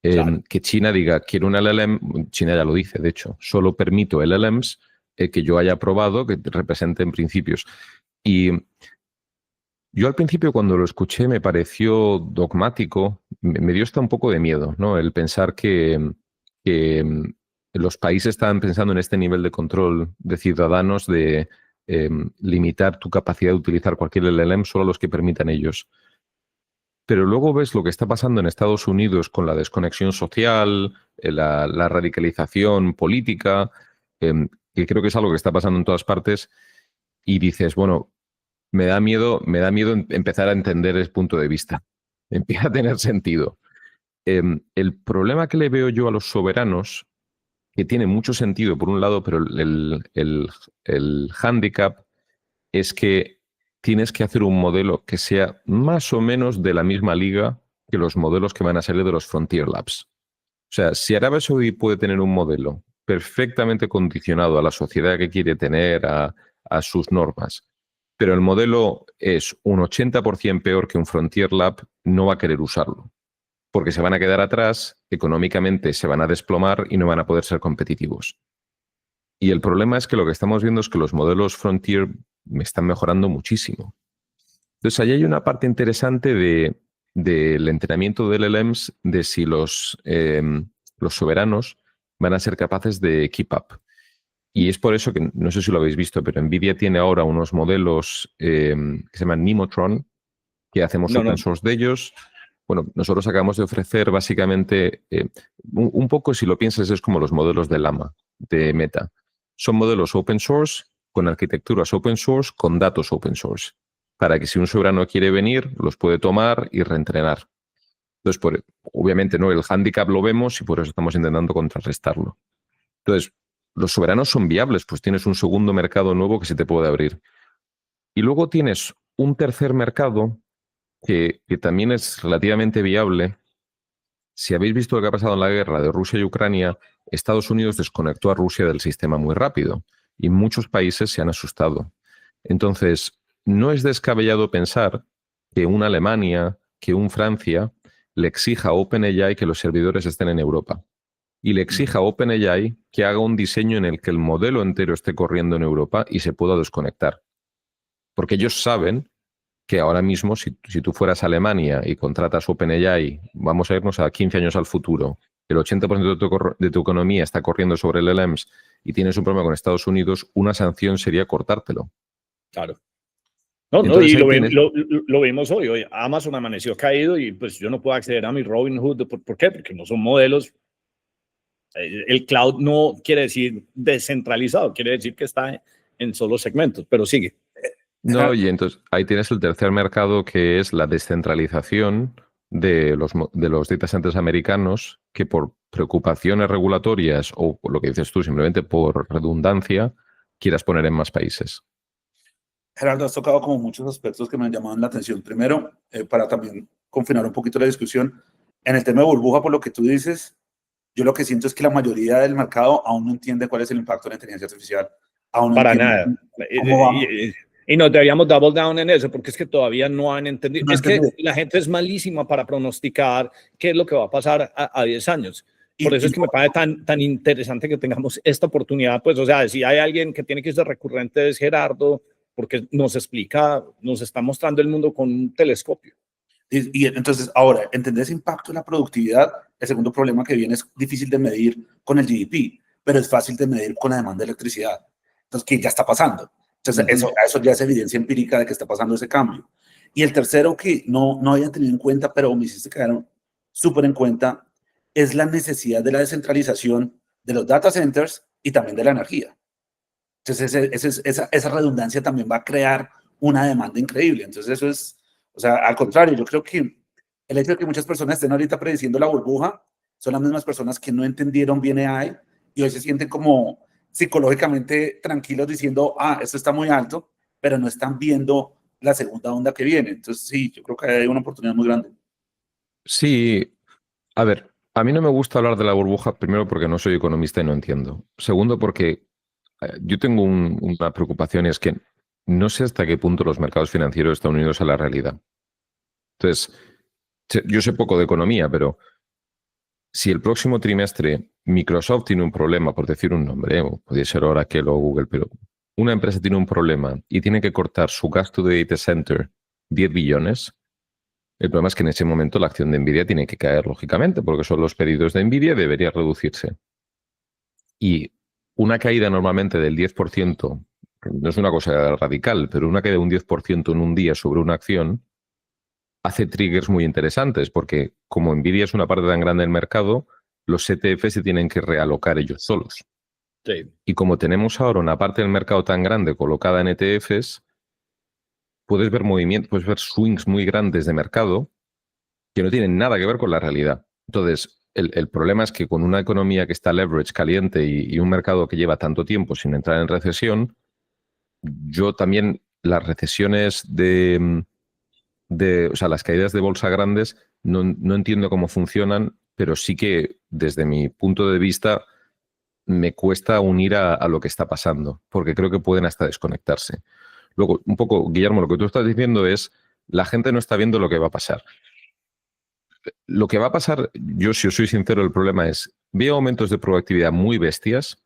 Claro. Que China diga, quiero un LLM, China ya lo dice, de hecho, solo permito LLMs que yo haya probado que representen principios. Y yo al principio cuando lo escuché me pareció dogmático, me dio hasta un poco de miedo, ¿no? El pensar que los países estaban pensando en este nivel de control de ciudadanos, de limitar tu capacidad de utilizar cualquier LLM solo a los que permitan ellos. Pero luego ves lo que está pasando en Estados Unidos con la desconexión social, la radicalización política, que creo que es algo que está pasando en todas partes, y dices, bueno, me da miedo empezar a entender ese punto de vista. Empieza a tener sentido. El problema que le veo yo a los soberanos, que tiene mucho sentido por un lado, pero el hándicap es que tienes que hacer un modelo que sea más o menos de la misma liga que los modelos que van a salir de los Frontier Labs. O sea, si Arabia Saudí puede tener un modelo perfectamente condicionado a la sociedad que quiere tener, a sus normas, pero el modelo es un 80% peor que un Frontier Lab, no va a querer usarlo, porque se van a quedar atrás, económicamente se van a desplomar y no van a poder ser competitivos. Y el problema es que lo que estamos viendo es que los modelos Frontier me están mejorando muchísimo. Entonces, ahí hay una parte interesante del entrenamiento de LLMs, de si los soberanos van a ser capaces de keep up. Y es por eso que, no sé si lo habéis visto, pero NVIDIA tiene ahora unos modelos que se llaman Nemotron, que hacemos open source de ellos. Bueno, nosotros acabamos de ofrecer básicamente, un poco, si lo piensas, es como los modelos de Llama, de Meta. Son modelos open source, con arquitecturas open source, con datos open source, para que si un soberano quiere venir, los puede tomar y reentrenar. Entonces, obviamente, ¿no? El hándicap lo vemos y por eso estamos intentando contrarrestarlo. Entonces, los soberanos son viables, pues tienes un segundo mercado nuevo que se te puede abrir. Y luego tienes un tercer mercado que también es relativamente viable. Si habéis visto lo que ha pasado en la guerra de Rusia y Ucrania, Estados Unidos desconectó a Rusia del sistema muy rápido y muchos países se han asustado. Entonces, no es descabellado pensar que una Alemania, que un Francia, le exija a OpenAI que los servidores estén en Europa y le exija a OpenAI que haga un diseño en el que el modelo entero esté corriendo en Europa y se pueda desconectar. Porque ellos saben que ahora mismo, si tú fueras a Alemania y contratas OpenAI, vamos a irnos a 15 años al futuro, el 80% de tu economía está corriendo sobre el LLMs y tienes un problema con Estados Unidos, una sanción sería cortártelo. Claro. No, Entonces, y tienes... lo vimos hoy. Hoy Amazon amaneció caído y pues yo no puedo acceder a mi Robinhood. ¿Por qué? Porque no son modelos. El cloud no quiere decir descentralizado, quiere decir que está en solo segmentos, pero sigue. No, y entonces ahí tienes el tercer mercado, que es la descentralización de los data centers americanos, que por preocupaciones regulatorias o por lo que dices tú, simplemente por redundancia, quieras poner en más países. Gerardo, has tocado como muchos aspectos que me han llamado la atención. Primero, para también confinar un poquito la discusión, en el tema de burbuja, por lo que tú dices, yo lo que siento es que la mayoría del mercado aún no entiende cuál es el impacto de la inteligencia artificial. Aún no Para entiende nada. cómo va. Y nos deberíamos double down en eso, porque es que todavía no han entendido. No es que entiende. la gente es malísima para pronosticar qué es lo que va a pasar a 10 años. Por eso es que me parece tan interesante que tengamos esta oportunidad. Pues, o sea, si hay alguien que tiene que ser recurrente es Gerardo, porque nos explica, nos está mostrando el mundo con un telescopio. Y entonces, ahora, entender ese impacto en la productividad, el segundo problema que viene es difícil de medir con el GDP, pero es fácil de medir con la demanda de electricidad. Entonces, que ya está pasando. Entonces, eso ya es evidencia empírica de que está pasando ese cambio. Y el tercero que no había tenido en cuenta, pero me hiciste quedar súper en cuenta, es la necesidad de la descentralización de los data centers y también de la energía. Entonces, esa redundancia también va a crear una demanda increíble. Entonces, eso es, o sea, al contrario, yo creo que el hecho de que muchas personas estén ahorita prediciendo la burbuja son las mismas personas que no entendieron bien AI y hoy se sienten como psicológicamente tranquilos diciendo, esto está muy alto, pero no están viendo la segunda onda que viene. Entonces, sí, yo creo que hay una oportunidad muy grande. Sí, a ver, A mí no me gusta hablar de la burbuja, primero porque no soy economista y no entiendo. Segundo, porque yo tengo una preocupación y es que no sé hasta qué punto los mercados financieros están unidos a la realidad. Entonces, yo sé poco de economía, pero si el próximo trimestre Microsoft tiene un problema, por decir un nombre, o podría ser Oracle o Google, pero una empresa tiene un problema y tiene que cortar su gasto de data center 10 billones, el problema es que en ese momento la acción de Nvidia tiene que caer, lógicamente, porque son los pedidos de Nvidia, debería reducirse. Y una caída normalmente del 10%, no es una cosa radical, pero una caída de un 10% en un día sobre una acción hace triggers muy interesantes, porque como Nvidia es una parte tan grande del mercado, los ETF se tienen que realocar ellos solos. Sí. Y como tenemos ahora una parte del mercado tan grande colocada en ETFs, puedes ver movimientos, puedes ver swings muy grandes de mercado que no tienen nada que ver con la realidad. Entonces, el problema es que con una economía que está leverage caliente y un mercado que lleva tanto tiempo sin entrar en recesión, yo también las recesiones o sea, las caídas de bolsa grandes, no entiendo cómo funcionan, pero sí que desde mi punto de vista me cuesta unir a lo que está pasando, porque creo que pueden hasta desconectarse. Luego, un poco, Guillermo, lo que tú estás diciendo es, la gente no está viendo lo que va a pasar. Lo que va a pasar, yo si os soy sincero, el problema es, veo aumentos de productividad muy bestias.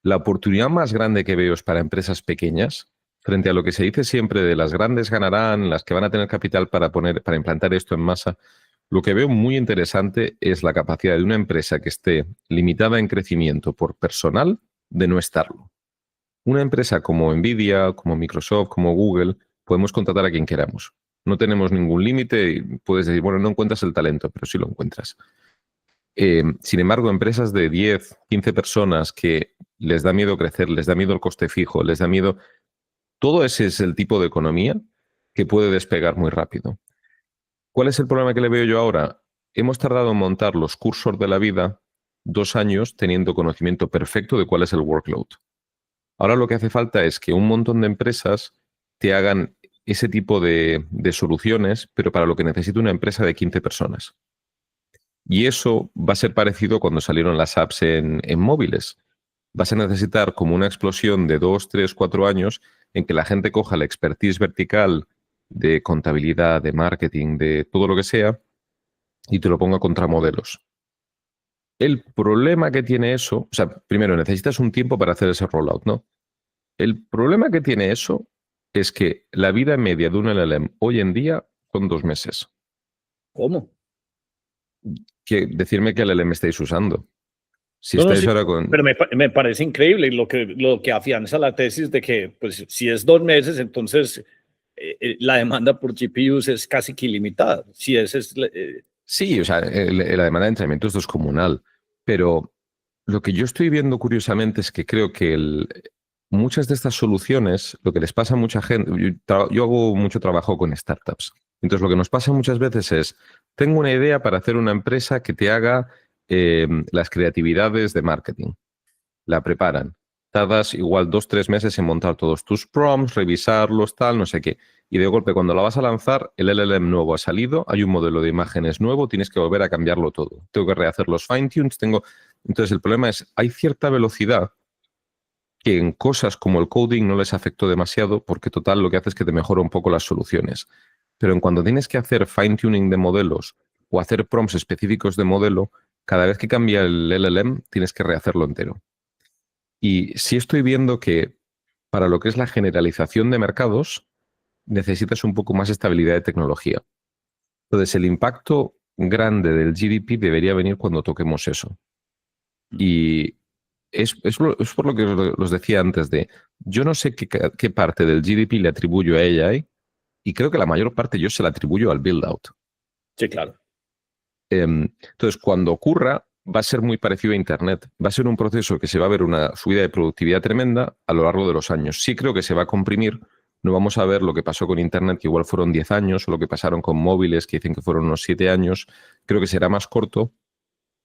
La oportunidad más grande que veo es para empresas pequeñas, frente a lo que se dice siempre de las grandes ganarán, las que van a tener capital para implantar esto en masa. Lo que veo muy interesante es la capacidad de una empresa que esté limitada en crecimiento por personal de no estarlo. Una empresa como Nvidia, como Microsoft, como Google, podemos contratar a quien queramos. No tenemos ningún límite y puedes decir, bueno, no encuentras el talento, pero sí lo encuentras. Sin embargo, empresas de 10, 15 personas que les da miedo crecer, les da miedo el coste fijo, les da miedo... Todo ese es el tipo de economía que puede despegar muy rápido. ¿Cuál es el problema que le veo yo ahora? Hemos tardado en montar los cursos de la vida 2 años teniendo conocimiento perfecto de cuál es el workload. Ahora lo que hace falta es que un montón de empresas te hagan ese tipo de soluciones, pero para lo que necesita una empresa de 15 personas. Y eso va a ser parecido cuando salieron las apps en móviles. Vas a necesitar como una explosión de 2, 3, 4 años en que la gente coja la expertise vertical de contabilidad, de marketing, de todo lo que sea, y te lo ponga contra modelos. El problema que tiene eso, o sea, primero necesitas un tiempo para hacer ese rollout, ¿no? El problema que tiene eso es que la vida media de un LLM hoy en día son 2 meses. ¿Cómo? Decirme qué LLM estáis usando. Si No, no, estáis sí, ahora con... pero me parece increíble lo que afianza la tesis de que, pues, si es 2 meses, entonces la demanda por GPUs es casi que ilimitada. Si ese es, Sí, o sea, la demanda de entrenamiento es descomunal, pero lo que yo estoy viendo curiosamente es que creo que muchas de estas soluciones, lo que les pasa a mucha gente, yo hago mucho trabajo con startups, entonces lo que nos pasa muchas veces es, tengo una idea para hacer una empresa que te haga las creatividades de marketing, la preparan, tardas igual 2, 3 meses en montar todos tus prompts, revisarlos, tal, no sé qué. Y de golpe, cuando la vas a lanzar, el LLM nuevo ha salido, hay un modelo de imágenes nuevo, tienes que volver a cambiarlo todo. Tengo que rehacer los fine-tunes, Entonces, el problema es, hay cierta velocidad que en cosas como el coding no les afectó demasiado, porque total lo que hace es que te mejora un poco las soluciones. Pero en cuando tienes que hacer fine-tuning de modelos o hacer prompts específicos de modelo, cada vez que cambia el LLM, tienes que rehacerlo entero. Y sí estoy viendo que para lo que es la generalización de mercados, necesitas un poco más estabilidad de tecnología. Entonces, el impacto grande del GDP debería venir cuando toquemos eso. Y es por lo que os decía antes de, yo no sé qué parte del GDP le atribuyo a AI y creo que la mayor parte yo se la atribuyo al build-out. sí, claro. Entonces, cuando ocurra, va a ser muy parecido a Internet. Va a ser un proceso que se va a ver una subida de productividad tremenda a lo largo de los años. Sí creo que se va a comprimir. No vamos a ver lo que pasó con Internet, que igual fueron 10 años, o lo que pasaron con móviles, que dicen que fueron unos 7 años. Creo que será más corto,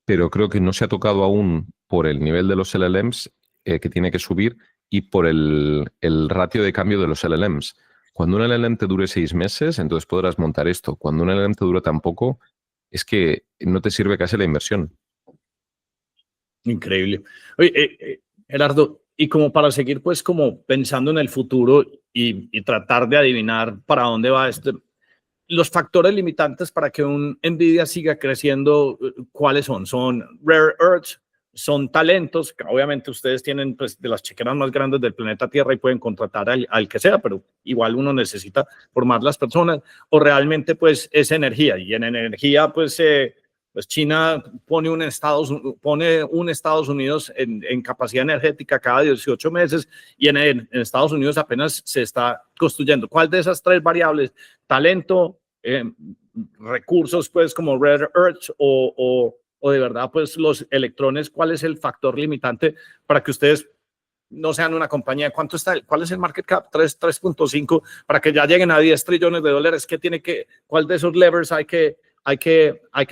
pero creo que no se ha tocado aún por el nivel de los LLMs que tiene que subir y por el ratio de cambio de los LLMs. Cuando un LLM te dure 6 meses, entonces podrás montar esto. Cuando un LLM te dura tan poco, es que no te sirve casi la inversión. Increíble. Oye, Gerardo, y como para seguir pues como pensando en el futuro y tratar de adivinar para dónde va esto, los factores limitantes para que un NVIDIA siga creciendo, ¿cuáles son? ¿Son rare earths? ¿Son talentos? Obviamente ustedes tienen pues, de las chequeras más grandes del planeta Tierra y pueden contratar al que sea, pero igual uno necesita formar las personas. ¿O realmente pues es energía? Y en energía pues China pone un Estados Unidos en capacidad energética cada 18 meses y en Estados Unidos apenas se está construyendo. ¿Cuál de esas tres variables, talento, recursos pues como rare earths o de verdad pues los electrones, cuál es el factor limitante para que ustedes no sean una compañía? ¿Cuánto está? ¿Cuál es el market cap? 3.5 para que ya lleguen a 10 trillones de dólares. ¿Cuál de esos levers hay que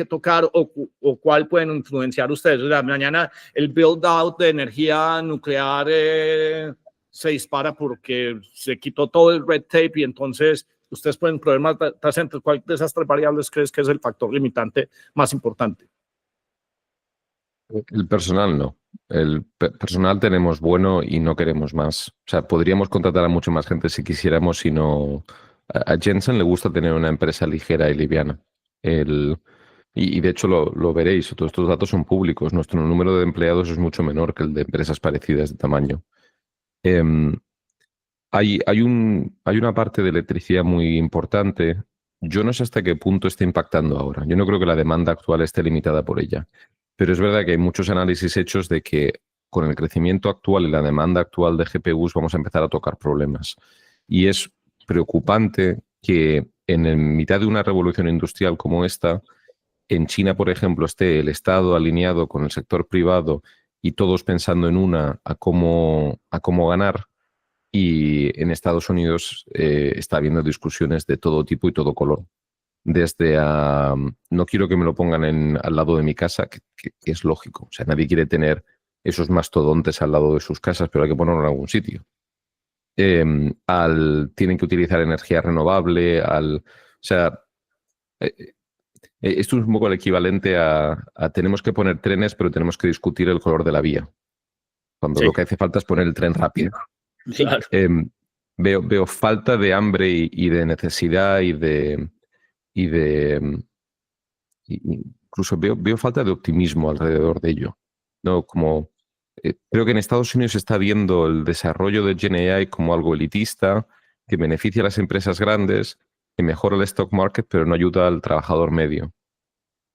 tocar o cuál pueden influenciar ustedes? O sea, mañana el build out de energía nuclear se dispara porque se quitó todo el red tape y entonces ustedes pueden proveer más data centers. ¿Cuál de esas tres variables crees que es el factor limitante más importante? El personal no. El personal tenemos bueno y no queremos más. O sea, podríamos contratar a mucha más gente si quisiéramos, sino a Jensen le gusta tener una empresa ligera y liviana. Y de hecho lo veréis, todos estos datos son públicos. Nuestro número de empleados es mucho menor que el de empresas parecidas de tamaño. Hay una parte de electricidad muy importante. Yo no sé hasta qué punto está impactando ahora. Yo no creo que la demanda actual esté limitada por ella. Pero es verdad que hay muchos análisis hechos de que con el crecimiento actual y la demanda actual de GPUs vamos a empezar a tocar problemas. Y es preocupante que en mitad de una revolución industrial como esta, en China, por ejemplo, esté el Estado alineado con el sector privado y todos pensando en a cómo ganar. Y en Estados Unidos está habiendo discusiones de todo tipo y todo color. Desde no quiero que me lo pongan al lado de mi casa, que es lógico. O sea, nadie quiere tener esos mastodontes al lado de sus casas, pero hay que ponerlo en algún sitio. Tienen que utilizar energía renovable, o sea, esto es un poco el equivalente a tenemos que poner trenes, pero tenemos que discutir el color de la vía. Cuando lo que hace falta es poner el tren rápido. Claro. Veo falta de hambre y de necesidad incluso veo falta de optimismo alrededor de ello. ¿No? Creo que en Estados Unidos se está viendo el desarrollo de GenAI como algo elitista, que beneficia a las empresas grandes, que mejora el stock market, pero no ayuda al trabajador medio.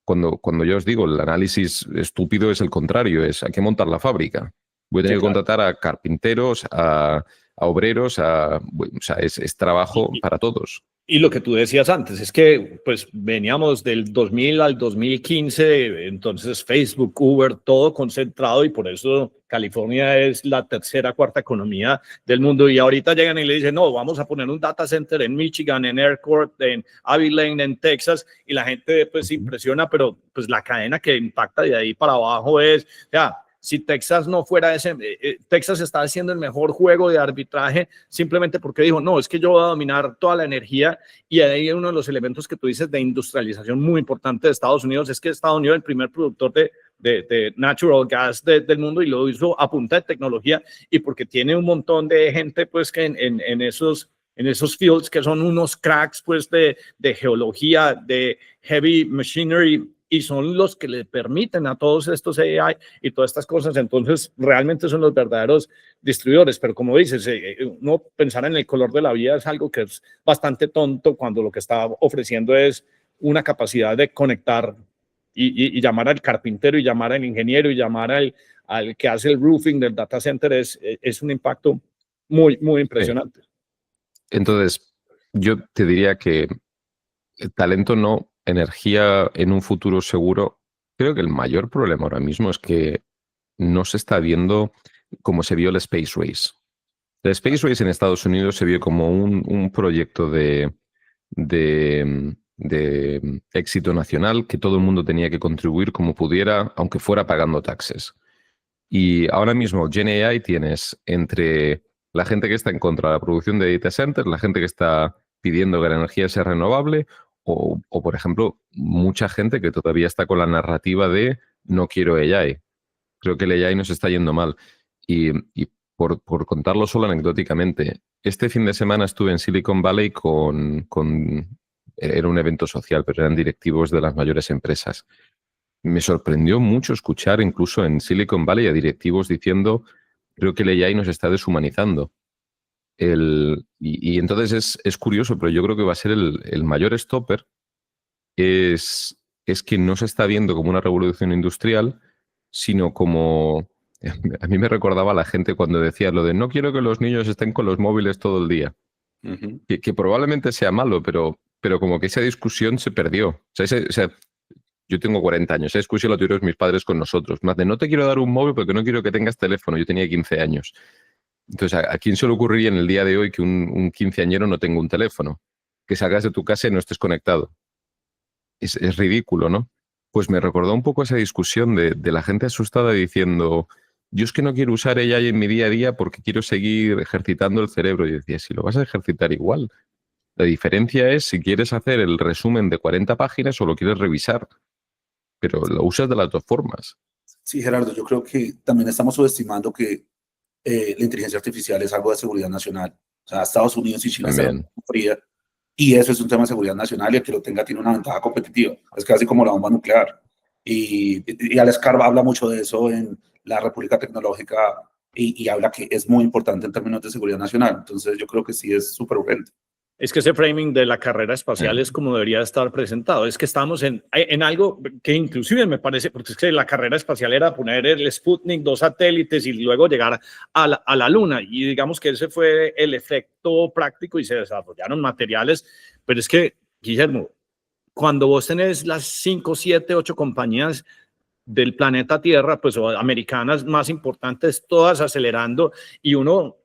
Cuando yo os digo, el análisis estúpido es el contrario, hay que montar la fábrica. Voy a tener que contratar a carpinteros, a obreros, o sea, es trabajo para todos. Y lo que tú decías antes es que pues veníamos del 2000 al 2015, entonces Facebook, Uber, todo concentrado y por eso California es la tercera, cuarta economía del mundo y ahorita llegan y le dicen, no, vamos a poner un data center en Michigan, en Airport, en Abilene, en Texas y la gente pues se impresiona, pero pues la cadena que impacta de ahí para abajo es, ya, si Texas no fuera Texas está haciendo el mejor juego de arbitraje simplemente porque dijo, no, es que yo voy a dominar toda la energía y ahí uno de los elementos que tú dices de industrialización muy importante de Estados Unidos es que Estados Unidos es el primer productor de natural gas del mundo y lo hizo a punta de tecnología y porque tiene un montón de gente pues que en esos fields que son unos cracks pues de geología, de heavy machinery y son los que le permiten a todos estos AI y todas estas cosas, entonces realmente son los verdaderos distribuidores, pero como dices, uno pensar en el color de la vida es algo que es bastante tonto cuando lo que está ofreciendo es una capacidad de conectar y llamar al carpintero y llamar al ingeniero y llamar al que hace el roofing del data center es un impacto muy, muy impresionante. Sí. Entonces, yo te diría que el talento no, energía en un futuro seguro. Creo que el mayor problema ahora mismo es que no se está viendo como se vio el Space Race. El Space Race en Estados Unidos se vio como un proyecto de éxito nacional que todo el mundo tenía que contribuir como pudiera, aunque fuera pagando taxes. Y ahora mismo GenAI tienes entre la gente que está en contra de la producción de data centers, la gente que está pidiendo que la energía sea renovable, O, por ejemplo, mucha gente que todavía está con la narrativa de no quiero AI. Creo que el AI nos está yendo mal. Y por contarlo solo anecdóticamente, este fin de semana estuve en Silicon Valley era un evento social, pero eran directivos de las mayores empresas. Me sorprendió mucho escuchar incluso en Silicon Valley a directivos diciendo, creo que el AI nos está deshumanizando. Y entonces es curioso, pero yo creo que va a ser el mayor stopper, es que no se está viendo como una revolución industrial, sino como... A mí me recordaba la gente cuando decía lo de no quiero que los niños estén con los móviles todo el día. Que probablemente sea malo, pero como que esa discusión se perdió. O sea, yo tengo 40 años, esa discusión la tuvieron mis padres con nosotros. Más de no te quiero dar un móvil porque no quiero que tengas teléfono. Yo tenía 15 años. Entonces, ¿a quién se le ocurriría en el día de hoy que un quinceañero no tenga un teléfono? Que salgas de tu casa y no estés conectado. Es ridículo, ¿no? Pues me recordó un poco esa discusión de la gente asustada diciendo, yo es que no quiero usar AI en mi día a día porque quiero seguir ejercitando el cerebro. Y yo decía, si lo vas a ejercitar igual. La diferencia es si quieres hacer el resumen de 40 páginas o lo quieres revisar, pero lo usas de las dos formas. Sí, Gerardo, yo creo que también estamos subestimando que la inteligencia artificial es algo de seguridad nacional. O sea, Estados Unidos y China están fría, y eso es un tema de seguridad nacional, y el que lo tenga tiene una ventaja competitiva. Es casi como la bomba nuclear. Y Alex Carr habla mucho de eso en la República Tecnológica y habla que es muy importante en términos de seguridad nacional. Entonces yo creo que sí es súper urgente. Es que ese framing de la carrera espacial es como debería estar presentado. Es que estamos en algo que inclusive me parece, porque es que la carrera espacial era poner el Sputnik, 2 satélites y luego llegar a la Luna. Y digamos que ese fue el efecto práctico y se desarrollaron materiales. Pero es que, Guillermo, cuando vos tenés las 5, 7, 8 compañías del planeta Tierra, pues o americanas más importantes, todas acelerando, y uno,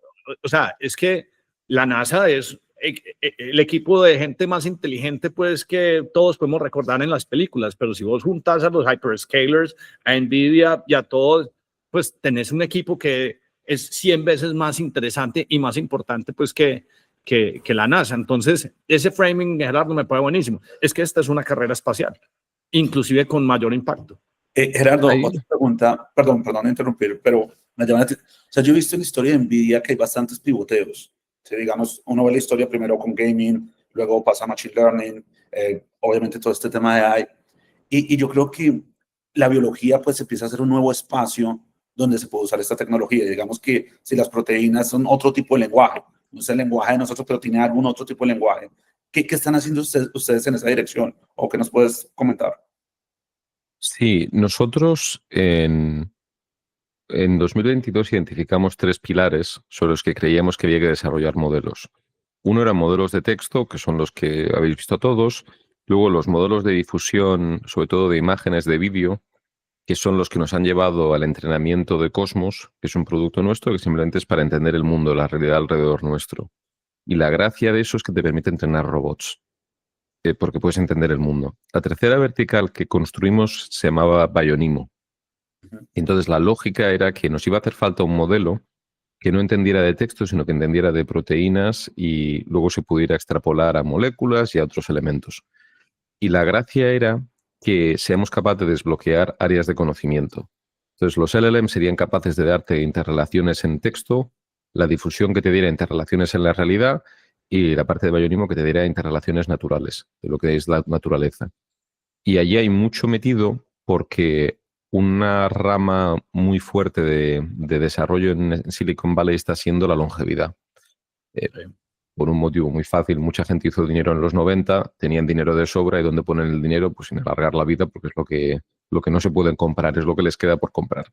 o sea, es que la NASA es el equipo de gente más inteligente, pues, que todos podemos recordar en las películas, pero si vos juntas a los hyperscalers, a NVIDIA y a todos, pues tenés un equipo que es 100 veces más interesante y más importante, pues, que la NASA. Entonces, ese framing, Gerardo, me parece buenísimo. Es que esta es una carrera espacial, inclusive con mayor impacto. Gerardo, otra pregunta, perdón interrumpir, pero me llama la atención. O sea, yo he visto en la historia de NVIDIA que hay bastantes pivoteos. ¿Sí? Digamos, uno ve la historia primero con gaming, luego pasa a machine learning, obviamente todo este tema de AI. Y yo creo que la biología pues empieza a ser un nuevo espacio donde se puede usar esta tecnología. Digamos que si las proteínas son otro tipo de lenguaje, no es el lenguaje de nosotros, pero tiene algún otro tipo de lenguaje. ¿Qué están haciendo ustedes en esa dirección? ¿O qué nos puedes comentar? Sí, nosotros en 2022 identificamos 3 pilares sobre los que creíamos que había que desarrollar modelos. Uno eran modelos de texto, que son los que habéis visto todos. Luego los modelos de difusión, sobre todo de imágenes de vídeo, que son los que nos han llevado al entrenamiento de Cosmos, que es un producto nuestro que simplemente es para entender el mundo, la realidad alrededor nuestro. Y la gracia de eso es que te permite entrenar robots, porque puedes entender el mundo. La tercera vertical que construimos se llamaba Bionimo. Entonces la lógica era que nos iba a hacer falta un modelo que no entendiera de texto, sino que entendiera de proteínas y luego se pudiera extrapolar a moléculas y a otros elementos. Y la gracia era que seamos capaces de desbloquear áreas de conocimiento. Entonces los LLM serían capaces de darte interrelaciones en texto, la difusión que te diera interrelaciones en la realidad y la parte de Bionimo que te diera interrelaciones naturales, de lo que es la naturaleza. Y allí hay mucho metido porque una rama muy fuerte de desarrollo en Silicon Valley está siendo la longevidad. Por un motivo muy fácil, mucha gente hizo dinero en los 90, tenían dinero de sobra y ¿dónde ponen el dinero? Pues en alargar la vida, porque es lo que no se pueden comprar, es lo que les queda por comprar.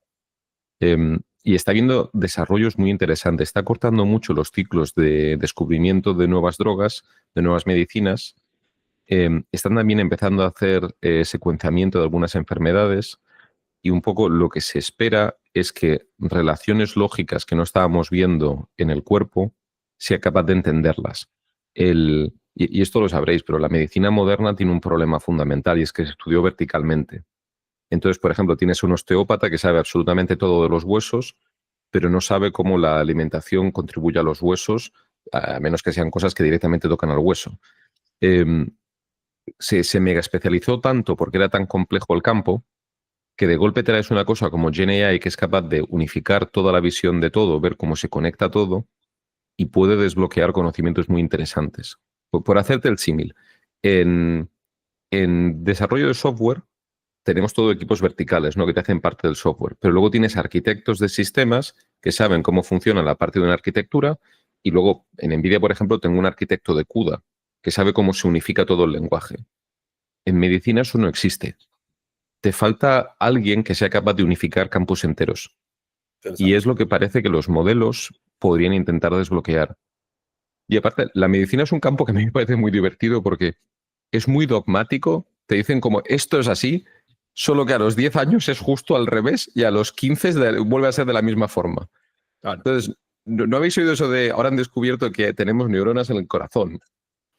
Y está habiendo desarrollos muy interesantes. Está cortando mucho los ciclos de descubrimiento de nuevas drogas, de nuevas medicinas. Están también empezando a hacer secuenciamiento de algunas enfermedades. Y un poco lo que se espera es que relaciones lógicas que no estábamos viendo en el cuerpo sea capaz de entenderlas. Y esto lo sabréis, pero la medicina moderna tiene un problema fundamental y es que se estudió verticalmente. Entonces, por ejemplo, tienes un osteópata que sabe absolutamente todo de los huesos, pero no sabe cómo la alimentación contribuye a los huesos, a menos que sean cosas que directamente tocan al hueso. se mega especializó tanto porque era tan complejo el campo que de golpe traes una cosa como GenAI que es capaz de unificar toda la visión de todo, ver cómo se conecta todo y puede desbloquear conocimientos muy interesantes. Por hacerte el símil, en desarrollo de software tenemos todo equipos verticales, ¿no? Que te hacen parte del software, pero luego tienes arquitectos de sistemas que saben cómo funciona la parte de una arquitectura y luego en NVIDIA, por ejemplo, tengo un arquitecto de CUDA que sabe cómo se unifica todo el lenguaje. En medicina eso no existe. Te falta alguien que sea capaz de unificar campos enteros. Y es lo que parece que los modelos podrían intentar desbloquear. Y aparte, la medicina es un campo que a mí me parece muy divertido porque es muy dogmático. Te dicen como, esto es así, solo que a los 10 años es justo al revés y a los 15 vuelve a ser de la misma forma. Claro. Entonces, ¿no habéis oído eso de, ahora han descubierto que tenemos neuronas en el corazón?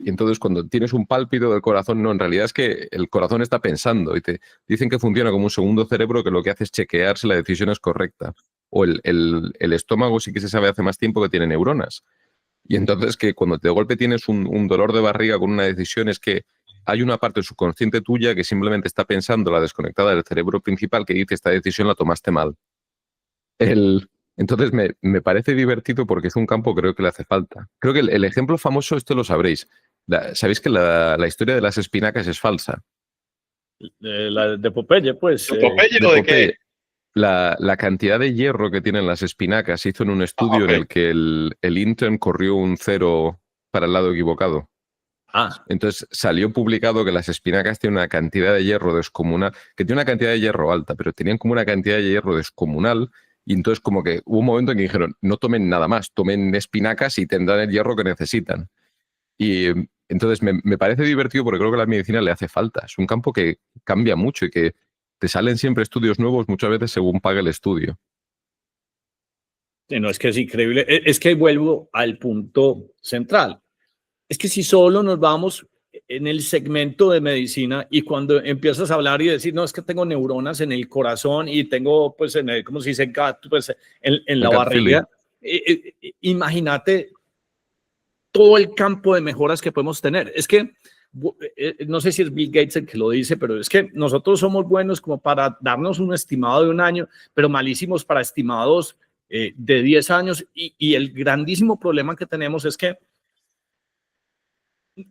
Y entonces cuando tienes un pálpito del corazón, no, en realidad es que el corazón está pensando y te dicen que funciona como un segundo cerebro que lo que hace es chequear si la decisión es correcta. O el estómago sí que se sabe hace más tiempo que tiene neuronas. Y entonces que cuando de golpe tienes un dolor de barriga con una decisión es que hay una parte subconsciente tuya que simplemente está pensando, la desconectada del cerebro principal, que dice esta decisión la tomaste mal. Entonces me parece divertido porque es un campo que creo que le hace falta. Creo que el ejemplo famoso, esto lo sabréis. Sabéis que la historia de las espinacas es falsa. La de Popeye, pues. ¿De Popeye o de qué? La cantidad de hierro que tienen las espinacas se hizo en un estudio ok. en el que el intern corrió un 0 para el lado equivocado. Entonces salió publicado que las espinacas tienen una cantidad de hierro descomunal, que tiene una cantidad de hierro alta, pero tenían como una cantidad de hierro descomunal. Y entonces como que hubo un momento en que dijeron, no tomen nada más, tomen espinacas y tendrán el hierro que necesitan. Y entonces me parece divertido porque creo que a la medicina le hace falta. Es un campo que cambia mucho y que te salen siempre estudios nuevos, muchas veces según paga el estudio. Sí, no, es que es increíble. Es que vuelvo al punto central. Es que si solo nos vamos en el segmento de medicina y cuando empiezas a hablar y decir, no, es que tengo neuronas en el corazón y tengo, pues, ¿cómo se dice? Pues, en la barriga. Imagínate todo el campo de mejoras que podemos tener. Es que, no sé si es Bill Gates el que lo dice, pero es que nosotros somos buenos como para darnos un estimado de un año, pero malísimos para estimados de 10 años. Y el grandísimo problema que tenemos es que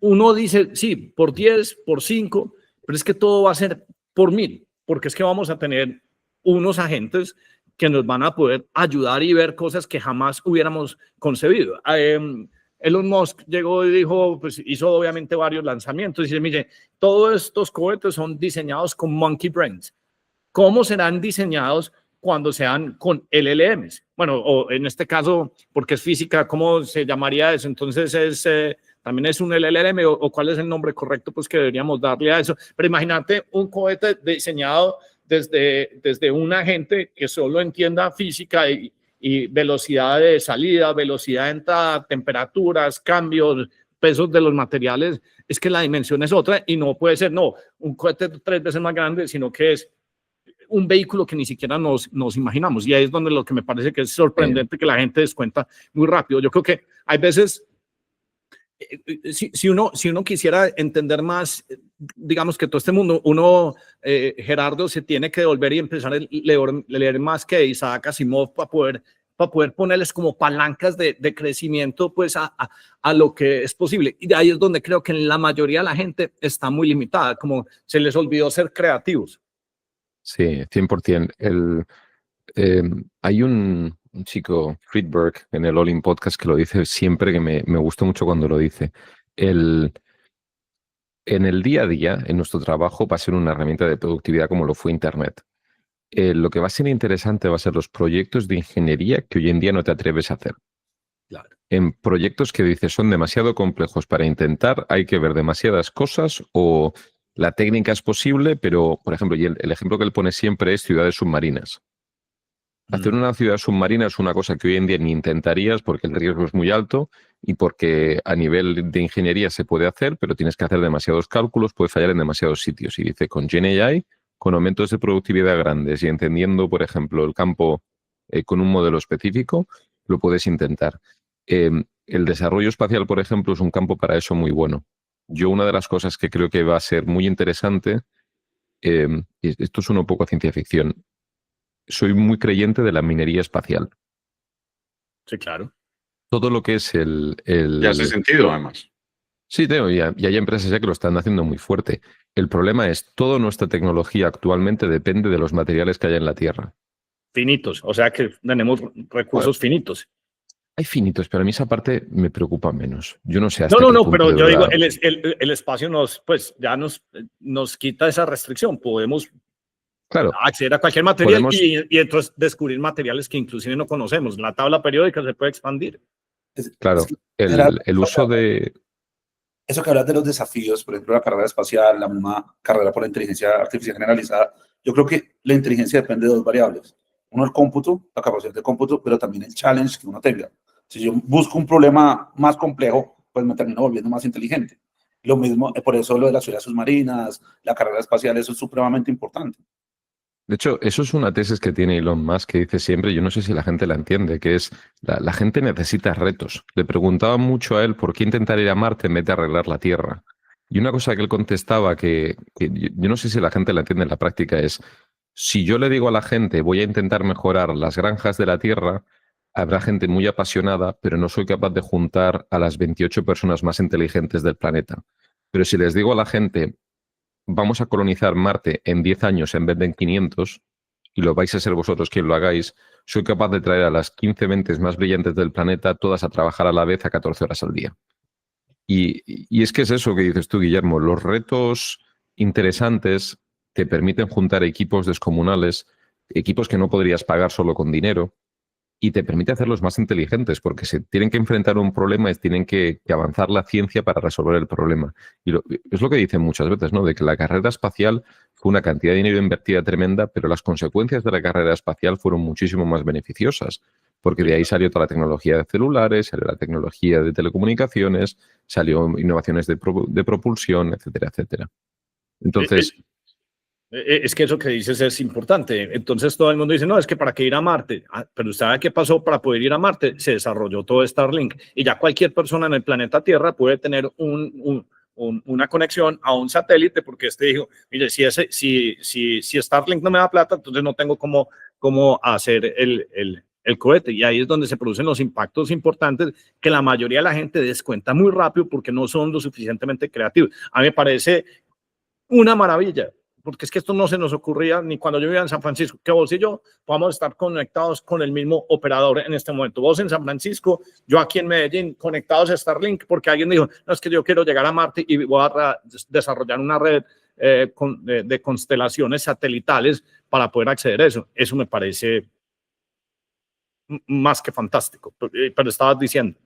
uno dice, sí, por 10, por 5, pero es que todo va a ser por 1000, porque es que vamos a tener unos agentes que nos van a poder ayudar y ver cosas que jamás hubiéramos concebido. Elon Musk llegó y dijo, pues hizo obviamente varios lanzamientos y dice, mire, todos estos cohetes son diseñados con monkey brains. ¿Cómo serán diseñados cuando sean con LLMs? Bueno, o en este caso, porque es física, ¿cómo se llamaría eso? Entonces también es un LLM o cuál es el nombre correcto pues que deberíamos darle a eso. Pero imagínate un cohete diseñado desde un agente que solo entienda física y velocidad de salida, velocidad de entrada, temperaturas, cambios, pesos de los materiales. Es que la dimensión es otra y no puede ser, no, un cohete 3 veces más grande, sino que es un vehículo que ni siquiera nos imaginamos. Y ahí es donde lo que me parece que es sorprendente que la gente descuenta muy rápido. Yo creo que hay veces, si uno quisiera entender más, digamos que todo este mundo, Gerardo, se tiene que devolver y empezar a leer más que Isaac Asimov para poder ponerles como palancas de crecimiento pues a lo que es posible. Y de ahí es donde creo que la mayoría de la gente está muy limitada, como se les olvidó ser creativos. Sí, 100%. Hay un chico, Friedberg, en el All In Podcast que lo dice siempre, que me gusta mucho cuando lo dice. En el día a día, en nuestro trabajo, va a ser una herramienta de productividad como lo fue Internet. Lo que va a ser interesante va a ser los proyectos de ingeniería que hoy en día no te atreves a hacer. Claro. En proyectos que dices son demasiado complejos para intentar, hay que ver demasiadas cosas o la técnica es posible, pero, por ejemplo, y el ejemplo que él pone siempre es ciudades submarinas. Hacer una ciudad submarina es una cosa que hoy en día ni intentarías porque el riesgo es muy alto y porque a nivel de ingeniería se puede hacer, pero tienes que hacer demasiados cálculos, puede fallar en demasiados sitios. Y dice, con GenAI, con aumentos de productividad grandes y entendiendo, por ejemplo, el campo con un modelo específico, lo puedes intentar. El desarrollo espacial, por ejemplo, es un campo para eso muy bueno. yo una de las cosas que creo que va a ser muy interesante, y esto suena un poco a ciencia ficción, soy muy creyente de la minería espacial. Sí, claro. Todo lo que es Ya hace sentido, además. Sí, Teo, y hay empresas ya que lo están haciendo muy fuerte. El problema es, toda nuestra tecnología actualmente depende de los materiales que hay en la Tierra. Finitos, o sea que tenemos recursos finitos. Hay finitos, pero a mí esa parte me preocupa menos. Yo no sé hasta No, qué no, punto pero de yo digo, verdad- el espacio pues ya nos quita esa restricción. Podemos Claro, acceder a cualquier material podemos... y entonces descubrir materiales que inclusive no conocemos. La tabla periódica se puede expandir. Claro, que, el uso de... eso que hablas de los desafíos, por ejemplo, la carrera espacial, la misma carrera por la inteligencia artificial generalizada, yo creo que la inteligencia depende de dos variables. Uno, el cómputo, la capacidad de cómputo, pero también el challenge que uno tenga. Si yo busco un problema más complejo, pues me termino volviendo más inteligente. Lo mismo, por eso lo de las ciudades submarinas, la carrera espacial, eso es supremamente importante. De hecho, eso es una tesis que tiene Elon Musk que dice siempre, yo no sé si la gente la entiende, que es la gente necesita retos. Le preguntaban mucho a él por qué intentar ir a Marte en vez de arreglar la Tierra. Y una cosa que él contestaba que yo no sé si la gente la entiende en la práctica es, si yo le digo a la gente voy a intentar mejorar las granjas de la Tierra, habrá gente muy apasionada, pero no soy capaz de juntar a las 28 personas más inteligentes del planeta. Pero si les digo a la gente vamos a colonizar Marte en 10 años en vez de en 500, y lo vais a ser vosotros quien lo hagáis, soy capaz de traer a las 15 mentes más brillantes del planeta todas a trabajar a la vez a 14 horas al día. Y es que es eso que dices tú, Guillermo, los retos interesantes te permiten juntar equipos descomunales, equipos que no podrías pagar solo con dinero, y te permite hacerlos más inteligentes, porque se tienen que enfrentar a un problema y tienen que avanzar la ciencia para resolver el problema. Y es lo que dicen muchas veces, ¿no? De que la carrera espacial fue una cantidad de dinero invertida tremenda, pero las consecuencias de la carrera espacial fueron muchísimo más beneficiosas, porque de ahí salió toda la tecnología de celulares, salió la tecnología de telecomunicaciones, salió innovaciones de propulsión, etcétera, etcétera. Entonces... Es que eso que dices es importante. Entonces todo el mundo dice, no, es que para qué ir a Marte. Pero ¿usted sabe qué pasó para poder ir a Marte? Se desarrolló todo Starlink y ya cualquier persona en el planeta Tierra puede tener una conexión a un satélite porque dijo, mire, si Starlink no me da plata, entonces no tengo cómo hacer el cohete. Y ahí es donde se producen los impactos importantes que la mayoría de la gente descuenta muy rápido porque no son lo suficientemente creativos. A mí me parece una maravilla, porque es que esto no se nos ocurría ni cuando yo vivía en San Francisco, que vos y yo podamos estar conectados con el mismo operador en este momento. Vos en San Francisco, yo aquí en Medellín, conectados a Starlink, porque alguien dijo, no, es que yo quiero llegar a Marte y voy a desarrollar una red de constelaciones satelitales para poder acceder a eso. Eso me parece más que fantástico, pero estabas diciendo.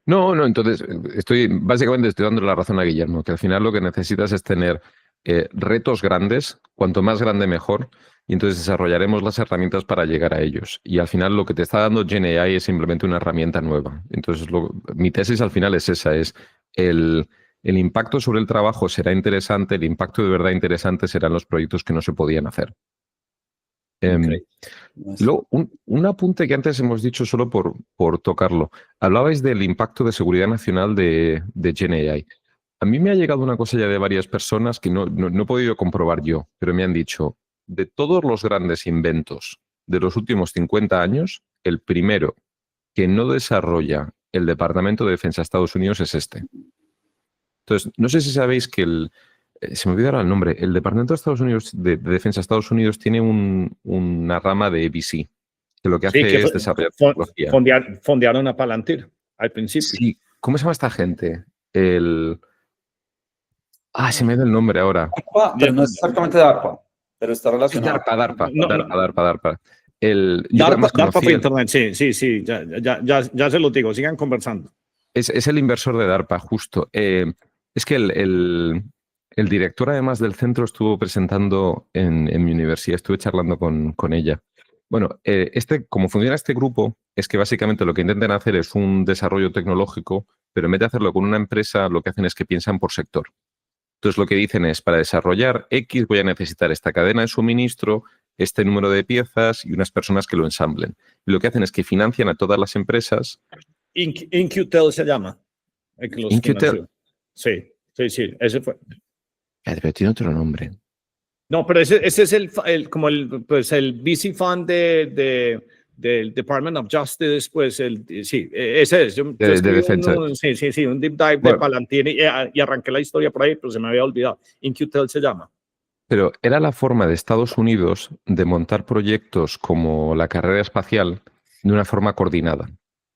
No, entonces básicamente estoy dando la razón a Guillermo, que al final lo que necesitas es tener retos grandes, cuanto más grande mejor, y entonces desarrollaremos las herramientas para llegar a ellos. Y al final lo que te está dando GenAI es simplemente una herramienta nueva. Entonces mi tesis al final es esa, es el impacto sobre el trabajo será interesante, el impacto de verdad interesante serán los proyectos que no se podían hacer. Luego, un apunte que antes hemos dicho solo por tocarlo. Hablabais del impacto de seguridad nacional de GenAI. A mí me ha llegado una cosa ya de varias personas que no he podido comprobar yo, pero me han dicho, de todos los grandes inventos de los últimos 50 años, el primero que no desarrolla el Departamento de Defensa de Estados Unidos es este. Entonces, no sé si sabéis que se me olvidó el nombre. El Departamento de Estados Unidos de Defensa de Estados Unidos tiene una rama de ABC, que lo que hace es desarrollar tecnología. Fondearon a Palantir al principio. Sí. ¿Cómo se llama esta gente? Se me da el nombre ahora. DARPA, pero no es exactamente DARPA, pero está relacionado. DARPA. DARPA por internet, sí, ya se lo digo, sigan conversando. Es el inversor de DARPA, justo. Es que el director, además del centro, estuvo presentando en mi universidad, estuve charlando con ella. Bueno, como funciona este grupo, es que básicamente lo que intentan hacer es un desarrollo tecnológico, pero en vez de hacerlo con una empresa, lo que hacen es que piensan por sector. Entonces, lo que dicen es, para desarrollar X voy a necesitar esta cadena de suministro, este número de piezas y unas personas que lo ensamblen. Y lo que hacen es que financian a todas las empresas. InQtel se llama. InQtel. Sí, ese fue. Pero tiene otro nombre. No, pero ese es como el VC Fund del Department of Justice, pues sí, ese es. Yo De escribí defensa. Sí, un deep dive de Bueno. Palantir y arranqué la historia por ahí, pero se me había olvidado. InQtel se llama. Pero era la forma de Estados Unidos de montar proyectos como la carrera espacial de una forma coordinada,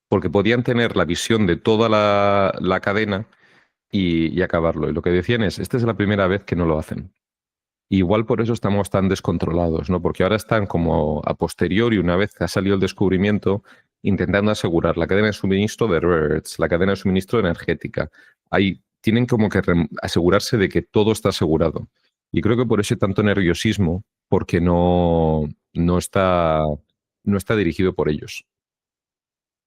porque podían tener la visión de toda la cadena y acabarlo. Y lo que decían es, esta es la primera vez que no lo hacen. Igual por eso estamos tan descontrolados, ¿no? Porque ahora están como a posteriori, una vez que ha salido el descubrimiento, intentando asegurar la cadena de suministro de rare earths, la cadena de suministro energética. Ahí tienen como que asegurarse de que todo está asegurado. Y creo que por eso hay tanto nerviosismo, porque no está dirigido por ellos.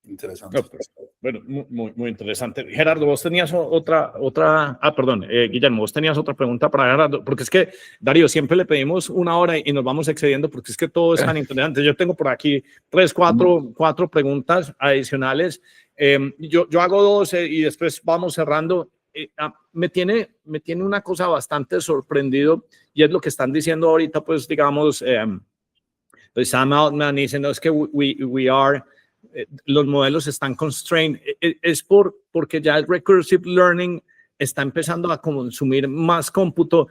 Interesante. No, pues, bueno, muy interesante. Gerardo, vos tenías otra, perdón, Guillermo, vos tenías otra pregunta para Gerardo, porque es que, Darío, siempre le pedimos 1 hora y nos vamos excediendo porque es que todo es tan interesante. Yo tengo por aquí 4 preguntas adicionales. Yo hago 2 y después vamos cerrando. Me tiene una cosa bastante sorprendido y es lo que están diciendo ahorita, pues digamos, pues Sam Altman dice, no, es que los modelos están constrained, es porque ya el recursive learning está empezando a consumir más cómputo,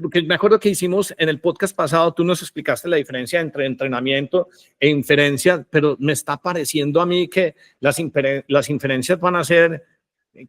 porque me acuerdo que hicimos en el podcast pasado, tú nos explicaste la diferencia entre entrenamiento e inferencia, pero me está pareciendo a mí que las inferencias van a ser,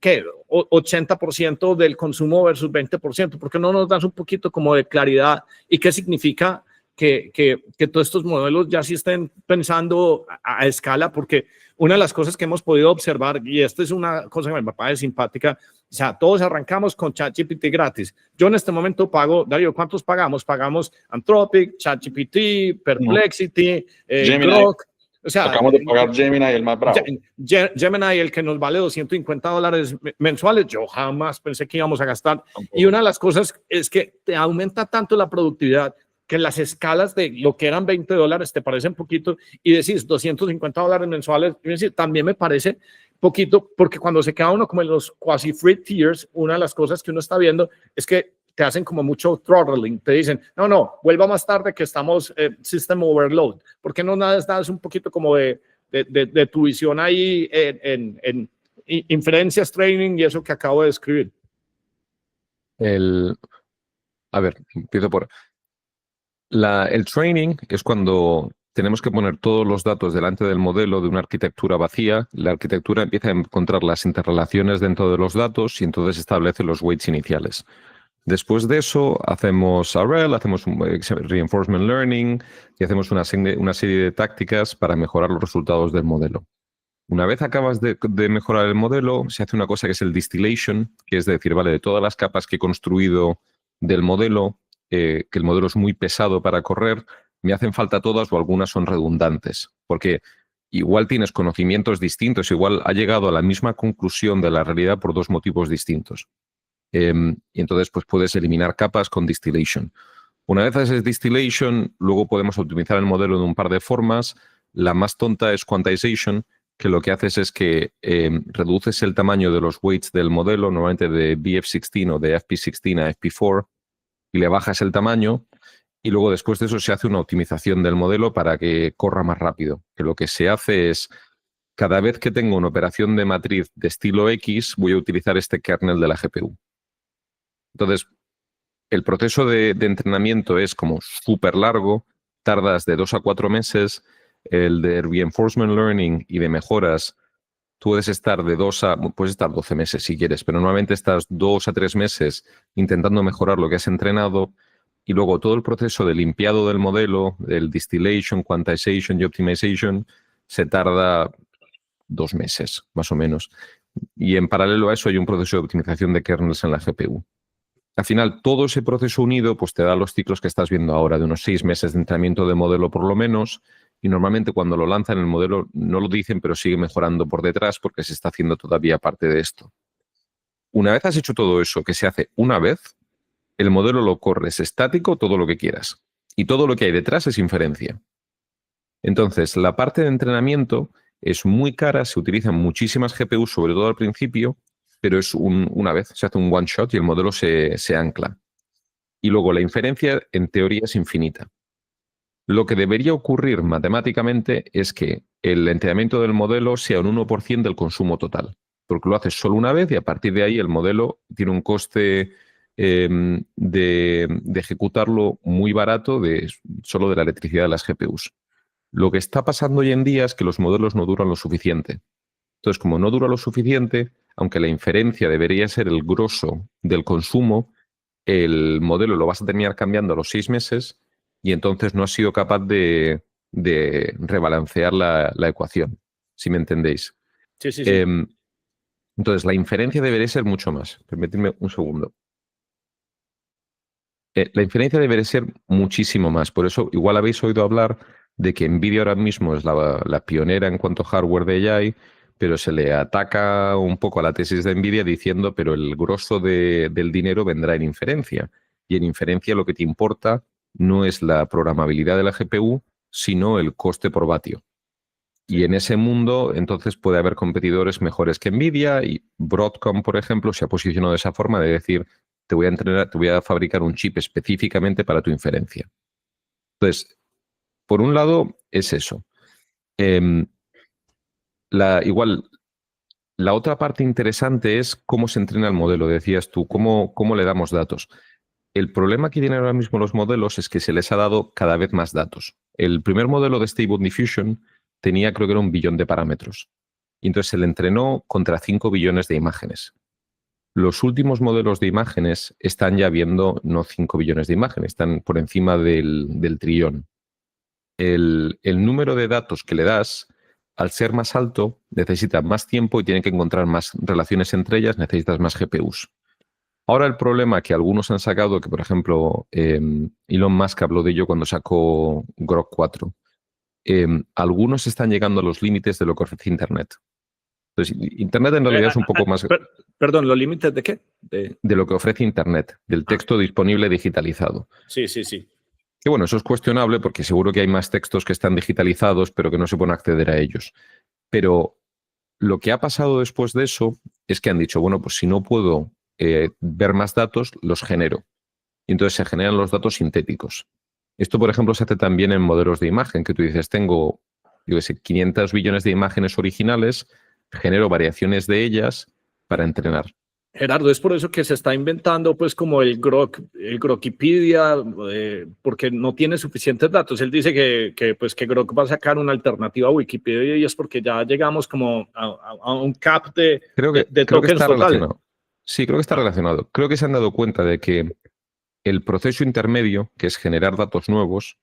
¿qué? 80% del consumo versus 20%, ¿por qué no nos das un poquito como de claridad y qué significa que todos estos modelos ya sí estén pensando a escala? Porque una de las cosas que hemos podido observar, y esta es una cosa que me parece simpática, o sea, todos arrancamos con ChatGPT gratis. Yo en este momento pago, Darío, ¿cuántos pagamos? Pagamos Anthropic, ChatGPT, Perplexity, Grok. O sea, acabamos de pagar Gemini, el más bravo. Gemini, el que nos vale $250 mensuales, yo jamás pensé que íbamos a gastar. Y una de las cosas es que te aumenta tanto la productividad que las escalas de lo que eran $20 te parecen poquito y decís $250 mensuales, y decir, también me parece poquito, porque cuando se queda uno como en los quasi free tiers, una de las cosas que uno está viendo es que te hacen como mucho throttling, te dicen, no, vuelva más tarde que estamos system overload. ¿Por qué no das un poquito como de tu visión ahí en inferencias, training y eso que acabo de describir? A ver, empiezo por... El training es cuando tenemos que poner todos los datos delante del modelo de una arquitectura vacía. La arquitectura empieza a encontrar las interrelaciones dentro de los datos y entonces establece los weights iniciales. Después de eso, hacemos RL, hacemos un reinforcement learning y hacemos una serie de tácticas para mejorar los resultados del modelo. Una vez acabas de mejorar el modelo, se hace una cosa que es el distillation, que es decir, vale, de todas las capas que he construido del modelo, que el modelo es muy pesado para correr, me hacen falta todas o algunas son redundantes, porque igual tienes conocimientos distintos, igual ha llegado a la misma conclusión de la realidad por 2 motivos distintos. Y entonces pues puedes eliminar capas con distillation. Una vez haces distillation, luego podemos optimizar el modelo de un par de formas. La más tonta es quantization, que lo que haces es que reduces el tamaño de los weights del modelo, normalmente de BF16 o de FP16 a FP4, y le bajas el tamaño, y luego después de eso se hace una optimización del modelo para que corra más rápido. Que lo que se hace es, cada vez que tengo una operación de matriz de estilo X, voy a utilizar este kernel de la GPU. Entonces, el proceso de entrenamiento es como súper largo, tardas de 2 a 4 meses, el de reinforcement learning y de mejoras, puedes estar 12 meses si quieres, pero normalmente estás 2 a 3 meses intentando mejorar lo que has entrenado y luego todo el proceso de limpiado del modelo, el distillation, quantization y optimization, se tarda 2 meses, más o menos. Y en paralelo a eso hay un proceso de optimización de kernels en la GPU. Al final, todo ese proceso unido pues te da los ciclos que estás viendo ahora, de unos 6 meses de entrenamiento de modelo por lo menos, y normalmente cuando lo lanzan el modelo no lo dicen, pero sigue mejorando por detrás porque se está haciendo todavía parte de esto. Una vez has hecho todo eso, que se hace una vez, el modelo lo corres estático, todo lo que quieras. Y todo lo que hay detrás es inferencia. Entonces, la parte de entrenamiento es muy cara, se utilizan muchísimas GPUs, sobre todo al principio, pero es una vez, se hace un one shot y el modelo se ancla. Y luego la inferencia, en teoría, es infinita. Lo que debería ocurrir matemáticamente es que el entrenamiento del modelo sea un 1% del consumo total, porque lo haces solo una vez y a partir de ahí el modelo tiene un coste de ejecutarlo muy barato solo de la electricidad de las GPUs. Lo que está pasando hoy en día es que los modelos no duran lo suficiente. Entonces, como no dura lo suficiente, aunque la inferencia debería ser el grosso del consumo, el modelo lo vas a terminar cambiando a los 6 meses y entonces no has sido capaz de rebalancear la ecuación, si me entendéis. Sí, sí, sí. Entonces, la inferencia debería ser mucho más. Permitidme un segundo. La inferencia debería ser muchísimo más. Por eso, igual habéis oído hablar de que NVIDIA ahora mismo es la pionera en cuanto a hardware de AI, pero se le ataca un poco a la tesis de NVIDIA diciendo, pero el grosso del dinero vendrá en inferencia. Y en inferencia lo que te importa no es la programabilidad de la GPU, sino el coste por vatio. Y en ese mundo, entonces, puede haber competidores mejores que NVIDIA y Broadcom, por ejemplo, se ha posicionado de esa forma de decir, te voy a fabricar un chip específicamente para tu inferencia. Entonces, por un lado, es eso. Igual, la otra parte interesante es cómo se entrena el modelo, decías tú, cómo le damos datos. El problema que tienen ahora mismo los modelos es que se les ha dado cada vez más datos. El primer modelo de Stable Diffusion tenía, creo que era 1 billón de parámetros. Y entonces se le entrenó contra 5 billones de imágenes. Los últimos modelos de imágenes están ya viendo no 5 billones de imágenes, están por encima del trillón. El número de datos que le das, al ser más alto, necesita más tiempo y tiene que encontrar más relaciones entre ellas, necesitas más GPUs. Ahora el problema que algunos han sacado, que por ejemplo Elon Musk habló de ello cuando sacó Grok 4, algunos están llegando a los límites de lo que ofrece Internet. Entonces, Internet en realidad es un poco más... Perdón, ¿los límites de qué? De lo que ofrece Internet, del texto disponible digitalizado. Sí, sí, sí. Que bueno, eso es cuestionable porque seguro que hay más textos que están digitalizados pero que no se pueden acceder a ellos. Pero lo que ha pasado después de eso es que han dicho, bueno, pues si no puedo ver más datos, los genero. Y entonces se generan los datos sintéticos. Esto, por ejemplo, se hace también en modelos de imagen, que tú dices, tengo, yo qué sé, 500 billones de imágenes originales, genero variaciones de ellas para entrenar. Gerardo, es por eso que se está inventando pues como el Grokipedia, porque no tiene suficientes datos. Él dice que Grok va a sacar una alternativa a Wikipedia y es porque ya llegamos como a un cap de tokens está totales. Relacionado. Sí, creo que está relacionado. Creo que se han dado cuenta de que el proceso intermedio, que es generar datos nuevos,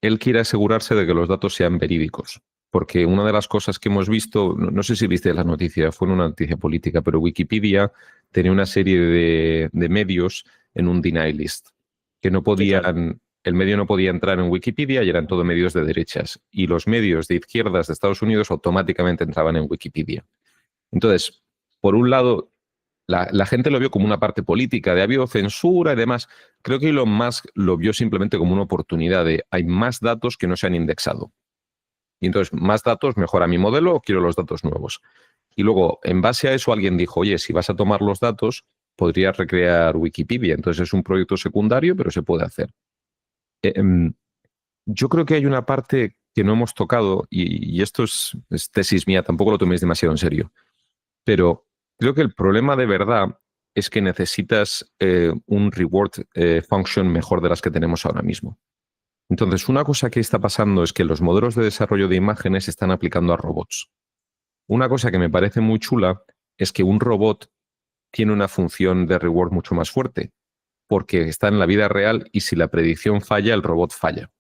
él quiere asegurarse de que los datos sean verídicos. Porque una de las cosas que hemos visto, no sé si viste la noticia, fue una noticia política, pero Wikipedia tenía una serie de medios en un deny list, que no podían, sí, claro. El medio no podía entrar en Wikipedia y eran todo medios de derechas. Y los medios de izquierdas de Estados Unidos automáticamente entraban en Wikipedia. Entonces, por un lado, la gente lo vio como una parte política, de ha habido censura y demás. Creo que Elon Musk lo vio simplemente como una oportunidad de hay más datos que no se han indexado. Y entonces, más datos, mejora mi modelo, quiero los datos nuevos. Y luego, en base a eso, alguien dijo, oye, si vas a tomar los datos, podrías recrear Wikipedia. Entonces, es un proyecto secundario, pero se puede hacer. Yo creo que hay una parte que no hemos tocado, y esto es tesis mía, tampoco lo toméis demasiado en serio, pero creo que el problema de verdad es que necesitas un reward function mejor de las que tenemos ahora mismo. Entonces, una cosa que está pasando es que los modelos de desarrollo de imágenes se están aplicando a robots. Una cosa que me parece muy chula es que un robot tiene una función de reward mucho más fuerte, porque está en la vida real y si la predicción falla, el robot falla.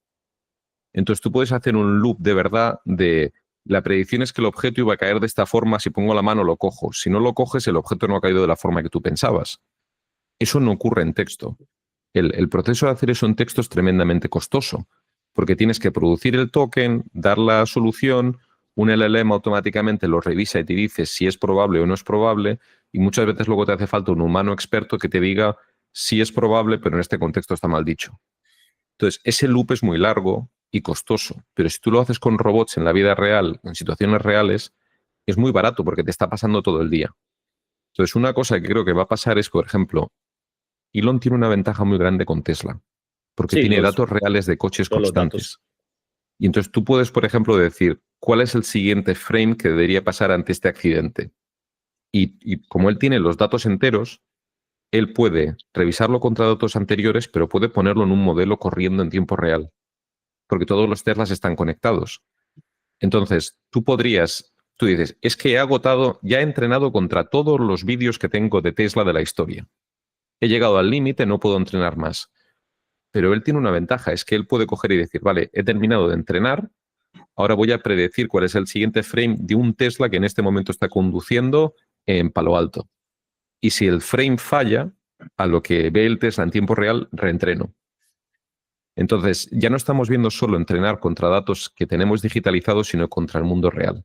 Entonces, tú puedes hacer un loop de verdad de la predicción es que el objeto iba a caer de esta forma, si pongo la mano lo cojo. Si no lo coges, el objeto no ha caído de la forma que tú pensabas. Eso no ocurre en texto. El proceso de hacer eso en texto es tremendamente costoso, porque tienes que producir el token, dar la solución, un LLM automáticamente lo revisa y te dice si es probable o no es probable, y muchas veces luego te hace falta un humano experto que te diga si es probable, pero en este contexto está mal dicho. Entonces, ese loop es muy largo y costoso, pero si tú lo haces con robots en la vida real, en situaciones reales, es muy barato porque te está pasando todo el día. Entonces, una cosa que creo que va a pasar es, por ejemplo, Elon tiene una ventaja muy grande con Tesla, porque Sí, tiene los- datos reales de coches todos los constantes. datos. Y entonces tú puedes, por ejemplo, decir, ¿cuál es el siguiente frame que debería pasar ante este accidente? Y como él tiene los datos enteros, él puede revisarlo contra datos anteriores, pero puede ponerlo en un modelo corriendo en tiempo real, porque todos los Teslas están conectados. Entonces, tú dices, es que he agotado, ya he entrenado contra todos los vídeos que tengo de Tesla de la historia. He llegado al límite, no puedo entrenar más. Pero él tiene una ventaja, es que él puede coger y decir, vale, he terminado de entrenar, ahora voy a predecir cuál es el siguiente frame de un Tesla que en este momento está conduciendo en Palo Alto. Y si el frame falla, a lo que ve el Tesla en tiempo real, reentreno. Entonces, ya no estamos viendo solo entrenar contra datos que tenemos digitalizados, sino contra el mundo real.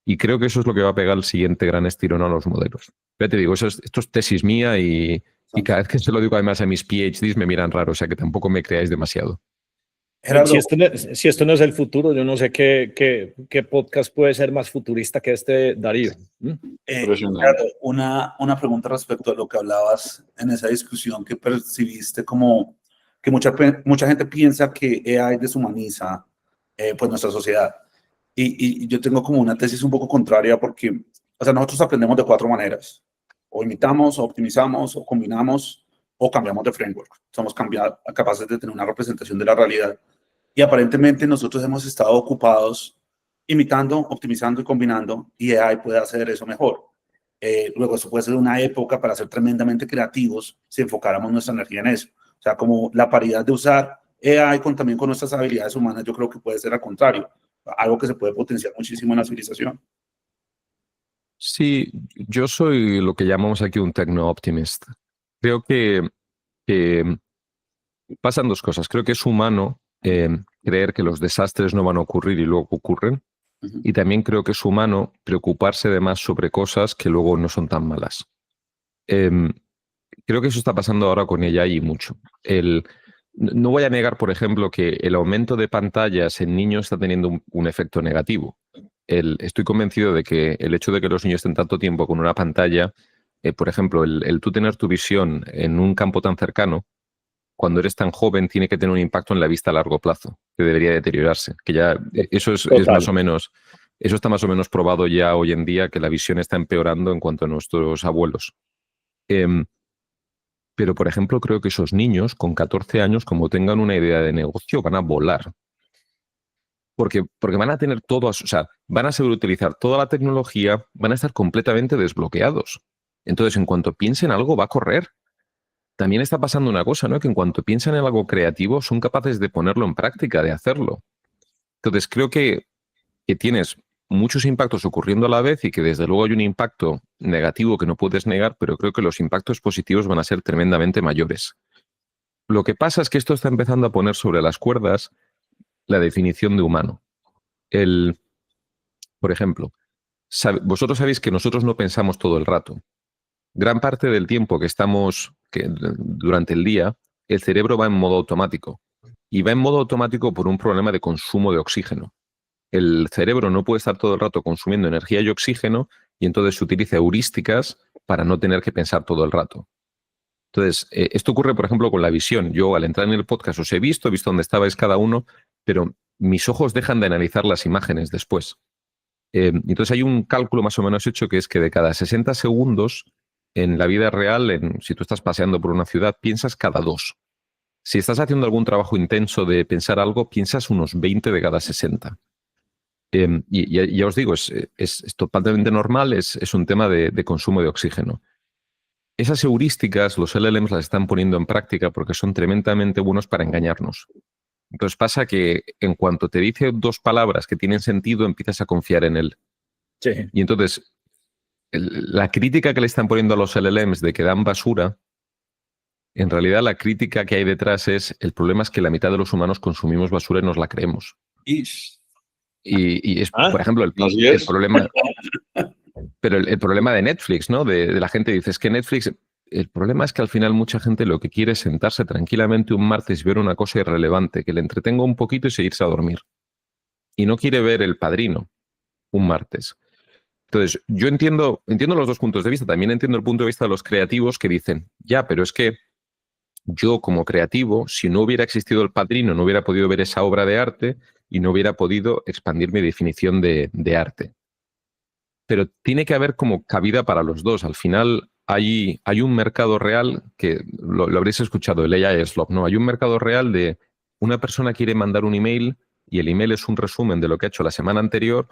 Y creo que eso es lo que va a pegar el siguiente gran estirón a los modelos. Ya te digo, esto es tesis mía y cada vez que se lo digo además a mis PhDs me miran raro, o sea que tampoco me creáis demasiado. Gerardo, Si esto no es el futuro, yo no sé qué podcast puede ser más futurista que este, Darío. Impresionante. Gerardo, una pregunta respecto a lo que hablabas en esa discusión que percibiste como que mucha gente piensa que AI deshumaniza pues nuestra sociedad. Y yo tengo como una tesis un poco contraria porque, o sea, nosotros aprendemos de 4 maneras. O imitamos, o optimizamos, o combinamos, o cambiamos de framework. Somos capaces de tener una representación de la realidad. Y aparentemente nosotros hemos estado ocupados imitando, optimizando y combinando, y AI puede hacer eso mejor. Luego, eso puede ser una época para ser tremendamente creativos si enfocáramos nuestra energía en eso. O sea, como la paridad de usar AI también con nuestras habilidades humanas, yo creo que puede ser al contrario, algo que se puede potenciar muchísimo en la civilización. Sí, yo soy lo que llamamos aquí un techno-optimist. Creo que pasan dos cosas. Creo que es humano creer que los desastres no van a ocurrir y luego ocurren. Y también creo que es humano preocuparse de más sobre cosas que luego no son tan malas. Creo que eso está pasando ahora con ella y mucho. No voy a negar, por ejemplo, que el aumento de pantallas en niños está teniendo un efecto negativo. Estoy convencido de que el hecho de que los niños estén tanto tiempo con una pantalla, por ejemplo, el tú tener tu visión en un campo tan cercano, cuando eres tan joven, tiene que tener un impacto en la vista a largo plazo, que debería deteriorarse. Que ya eso es más o menos, eso está más o menos probado ya hoy en día, que la visión está empeorando en cuanto a nuestros abuelos. Pero, por ejemplo, creo que esos niños con 14 años, como tengan una idea de negocio, van a volar. Porque van a tener todo, o sea, van a saber utilizar toda la tecnología, van a estar completamente desbloqueados. Entonces, en cuanto piensen algo, va a correr. También está pasando una cosa, ¿no? Que en cuanto piensan en algo creativo, son capaces de ponerlo en práctica, de hacerlo. Entonces, creo que tienes muchos impactos ocurriendo a la vez y que desde luego hay un impacto negativo que no puedes negar, pero creo que los impactos positivos van a ser tremendamente mayores. Lo que pasa es que esto está empezando a poner sobre las cuerdas la definición de humano. Por ejemplo, vosotros sabéis que nosotros no pensamos todo el rato. Gran parte del tiempo durante el día, el cerebro va en modo automático. Y va en modo automático por un problema de consumo de oxígeno. El cerebro no puede estar todo el rato consumiendo energía y oxígeno y entonces se utiliza heurísticas para no tener que pensar todo el rato. Entonces, esto ocurre, por ejemplo, con la visión. Yo, al entrar en el podcast, os he visto dónde estabais cada uno, pero mis ojos dejan de analizar las imágenes después. Entonces, hay un cálculo más o menos hecho que es que de cada 60 segundos, en la vida real, si tú estás paseando por una ciudad, piensas cada 2. Si estás haciendo algún trabajo intenso de pensar algo, piensas unos 20 de cada 60. Y ya os digo, es totalmente normal, es un tema de consumo de oxígeno. Esas heurísticas, los LLMs las están poniendo en práctica porque son tremendamente buenos para engañarnos. Entonces pasa que en cuanto te dice 2 palabras que tienen sentido, empiezas a confiar en él. Sí. Y entonces, la crítica que le están poniendo a los LLMs de que dan basura, en realidad la crítica que hay detrás el problema es que la mitad de los humanos consumimos basura y nos la creemos. Y es, por ejemplo, el problema. Pero el problema de Netflix, ¿no? De la gente dice, es que Netflix. El problema es que al final mucha gente lo que quiere es sentarse tranquilamente un martes y ver una cosa irrelevante, que le entretenga un poquito y seguirse a dormir. Y no quiere ver El Padrino un martes. Entonces, yo entiendo los dos puntos de vista. También entiendo el punto de vista de los creativos que dicen, ya, pero es que yo como creativo, si no hubiera existido El Padrino, no hubiera podido ver esa obra de arte y no hubiera podido expandir mi definición de arte. Pero tiene que haber como cabida para los dos. Al final hay un mercado real que lo habréis escuchado, el AI Slop, ¿no? Hay un mercado real de una persona quiere mandar un email y el email es un resumen de lo que ha hecho la semana anterior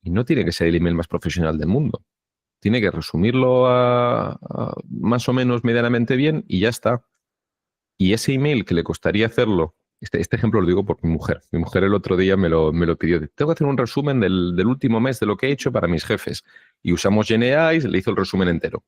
y no tiene que ser el email más profesional del mundo. Tiene que resumirlo más o menos medianamente bien y ya está. Y ese email que le costaría hacerlo, este ejemplo lo digo por mi mujer. Mi mujer el otro día me lo pidió. Tengo que hacer un resumen del último mes de lo que he hecho para mis jefes. Y usamos GenAI y le hizo el resumen entero.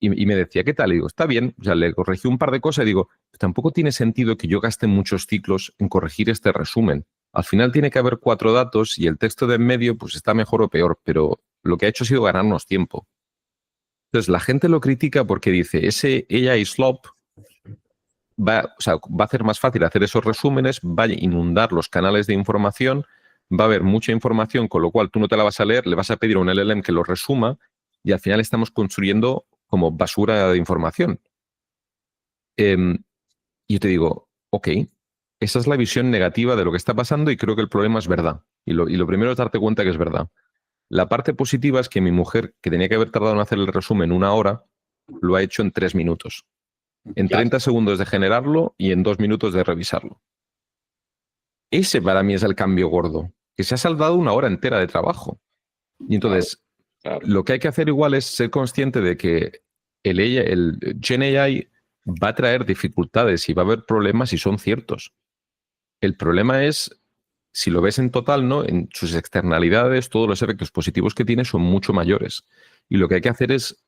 Y me decía, ¿qué tal? Y digo, está bien. O sea, le corregí un par de cosas y digo, tampoco tiene sentido que yo gaste muchos ciclos en corregir este resumen. Al final tiene que haber 4 datos y el texto de en medio pues está mejor o peor, pero lo que ha hecho ha sido ganarnos tiempo. Entonces, la gente lo critica porque dice, ese AI slop va a hacer más fácil hacer esos resúmenes, va a inundar los canales de información, va a haber mucha información, con lo cual tú no te la vas a leer, le vas a pedir a un LLM que lo resuma y al final estamos construyendo como basura de información. Y yo te digo, ok, esa es la visión negativa de lo que está pasando y creo que el problema es verdad. Y lo primero es darte cuenta que es verdad. La parte positiva es que mi mujer, que tenía que haber tardado en hacer el resumen 1 hora, lo ha hecho en 3 minutos. En 30 segundos de generarlo y en 2 minutos de revisarlo. Ese para mí es el cambio gordo, que se ha saldado 1 hora entera de trabajo. Y entonces, Claro. lo que hay que hacer igual es ser consciente de que el GenAI va a traer dificultades y va a haber problemas y son ciertos. El problema es, si lo ves en total, ¿no? En sus externalidades, todos los efectos positivos que tiene son mucho mayores. Y lo que hay que hacer es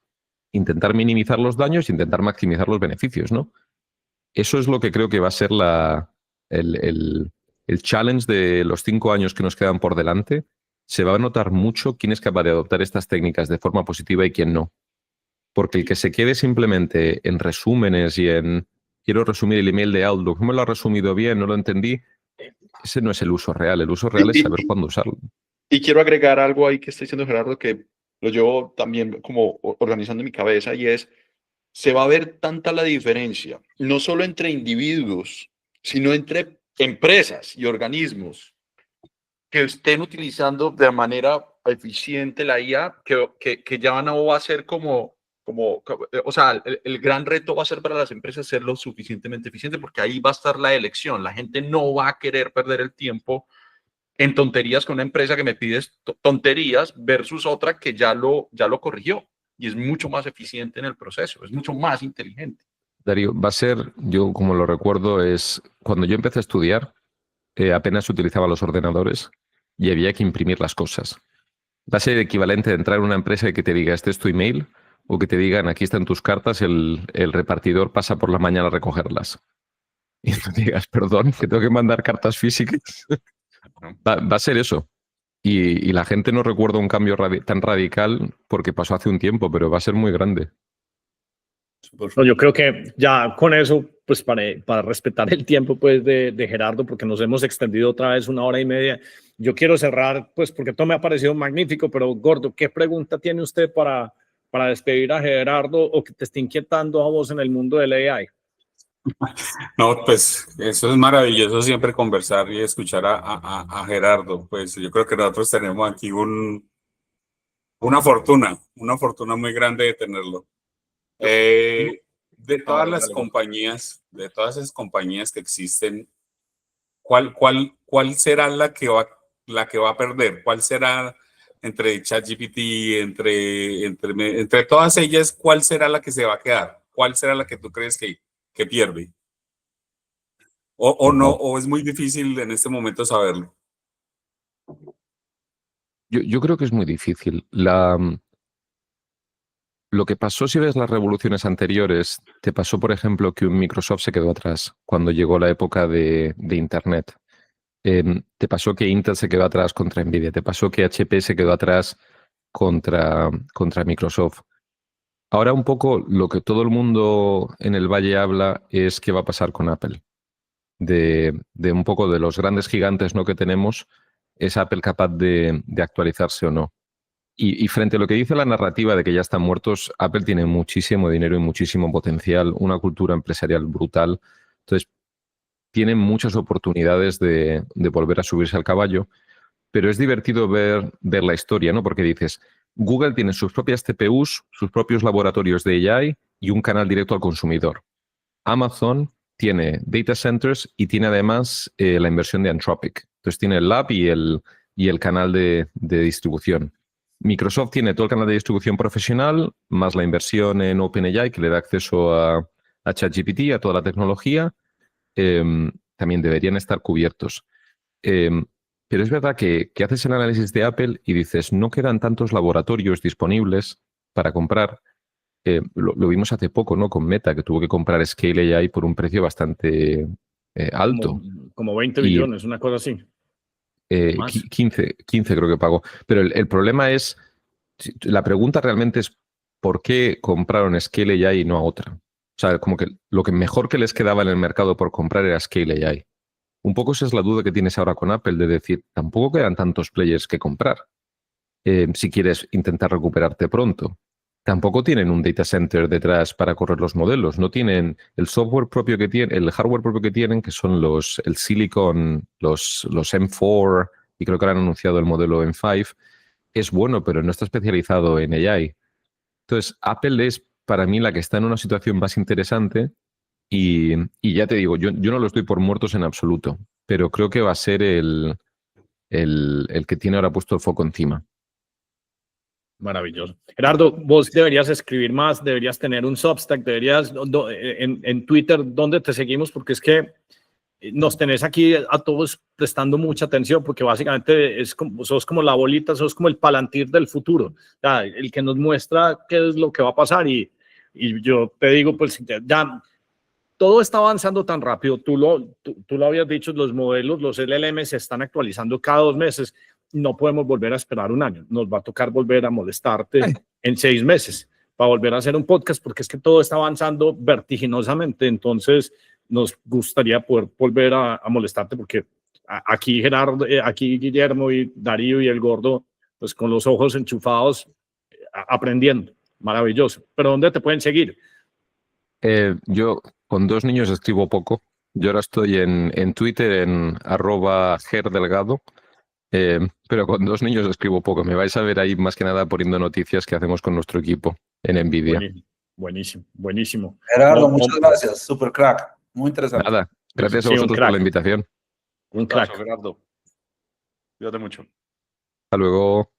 intentar minimizar los daños e intentar maximizar los beneficios, ¿no? Eso es lo que creo que va a ser el challenge de los 5 años que nos quedan por delante. Se va a notar mucho quién es capaz de adoptar estas técnicas de forma positiva y quién no. Porque el que se quede simplemente en resúmenes y en quiero resumir el email de Outlook, no me lo ha resumido bien, no lo entendí, ese no es el uso real. El uso real es saber cuándo usarlo. Y quiero agregar algo ahí que está diciendo Gerardo, que lo llevo también como organizando en mi cabeza, y es, se va a ver tanta la diferencia, no solo entre individuos, sino entre empresas y organismos que estén utilizando de manera eficiente la IA, que ya no va a ser o sea, el gran reto va a ser para las empresas ser lo suficientemente eficiente, porque ahí va a estar la elección. La gente no va a querer perder el tiempo en tonterías con una empresa que me pides tonterías versus otra que ya lo corrigió y es mucho más eficiente en el proceso, es mucho más inteligente. Darío, va a ser, yo como lo recuerdo, es cuando yo empecé a estudiar, apenas se utilizaban los ordenadores y había que imprimir las cosas. Va a ser equivalente a entrar en una empresa y que te diga, este es tu email, o que te digan, aquí están tus cartas, el repartidor pasa por la mañana a recogerlas. Y tú digas, perdón, que tengo que mandar cartas físicas. Va a ser eso. Y la gente no recuerda un cambio tan radical porque pasó hace un tiempo, pero va a ser muy grande. No, yo creo que ya con eso, pues para respetar el tiempo pues de Gerardo, porque nos hemos extendido otra vez 1 hora y media, yo quiero cerrar, pues porque todo me ha parecido magnífico, pero Gordo, ¿qué pregunta tiene usted para despedir a Gerardo o que te esté inquietando a vos en el mundo del AI? No, pues eso es maravilloso siempre conversar y escuchar a Gerardo. Pues yo creo que nosotros tenemos aquí una fortuna muy grande de tenerlo. De todas las compañías, de todas esas compañías que existen, ¿cuál será la que va a perder? ¿Cuál será entre ChatGPT, entre todas ellas, cuál será la que se va a quedar? ¿Cuál será la que tú crees que pierde? O no, o es muy difícil en este momento saberlo. Yo creo que es muy difícil. Lo que pasó, si ves las revoluciones anteriores, te pasó, por ejemplo, que un Microsoft se quedó atrás cuando llegó la época de Internet. Te pasó que Intel se quedó atrás contra Nvidia. Te pasó que HP se quedó atrás contra Microsoft. Ahora un poco lo que todo el mundo en el Valle habla es qué va a pasar con Apple. De un poco de los grandes gigantes, ¿no?, que tenemos, ¿es Apple capaz de actualizarse o no? Y frente a lo que dice la narrativa de que ya están muertos, Apple tiene muchísimo dinero y muchísimo potencial, una cultura empresarial brutal. Entonces, tienen muchas oportunidades de volver a subirse al caballo, pero es divertido ver la historia, ¿no? Porque dices, Google tiene sus propias CPUs, sus propios laboratorios de AI y un canal directo al consumidor. Amazon tiene data centers y tiene además la inversión de Anthropic. Entonces tiene el lab y el canal de distribución. Microsoft tiene todo el canal de distribución profesional, más la inversión en OpenAI, que le da acceso a ChatGPT, a toda la tecnología. También deberían estar cubiertos. Pero es verdad que haces el análisis de Apple y dices, no quedan tantos laboratorios disponibles para comprar. Lo vimos hace poco, ¿no? Con Meta, que tuvo que comprar Scale AI por un precio bastante alto. Como 20 Y- billones, una cosa así. Más. 15 creo que pagó. Pero el problema es, la pregunta realmente es, ¿por qué compraron Scale AI y no a otra? O sea, como que lo que mejor que les quedaba en el mercado por comprar era Scale AI. Un poco esa es la duda que tienes ahora con Apple, de decir, tampoco quedan tantos players que comprar si quieres intentar recuperarte pronto. Tampoco tienen un data center detrás para correr los modelos. No tienen el software propio que tienen, el hardware propio que tienen, que son el Silicon, los M4, y creo que ahora han anunciado el modelo M5. Es bueno, pero no está especializado en AI. Entonces, Apple es para mí la que está en una situación más interesante y ya te digo, yo no los doy por muertos en absoluto, pero creo que va a ser el que tiene ahora puesto el foco encima. Maravilloso. Gerardo, vos deberías escribir más, deberías tener un Substack, deberías en Twitter, ¿dónde te seguimos? Porque es que nos tenés aquí a todos prestando mucha atención, porque básicamente sos como la bolita, sos como el Palantir del futuro, o sea, el que nos muestra qué es lo que va a pasar y yo te digo, pues ya todo está avanzando tan rápido, tú lo habías dicho, los modelos, los LLM se están actualizando cada 2 meses, no podemos volver a esperar un año, nos va a tocar volver a molestarte en 6 meses para volver a hacer un podcast, porque es que todo está avanzando vertiginosamente, entonces nos gustaría poder volver a molestarte, porque aquí Gerardo, aquí Guillermo y Darío y el Gordo, pues con los ojos enchufados, aprendiendo, maravilloso. Pero ¿dónde te pueden seguir? Yo con 2 niños escribo poco. Yo ahora estoy en Twitter en @gerdelgado, pero con 2 niños escribo poco. Me vais a ver ahí más que nada poniendo noticias que hacemos con nuestro equipo en Nvidia. Buenísimo, buenísimo. Gerardo, muchas gracias. Super crack. Muy interesante. Nada, gracias a Sí, un vosotros por crack. la invitación. Un crack. Gerardo. Cuídate mucho. Hasta luego.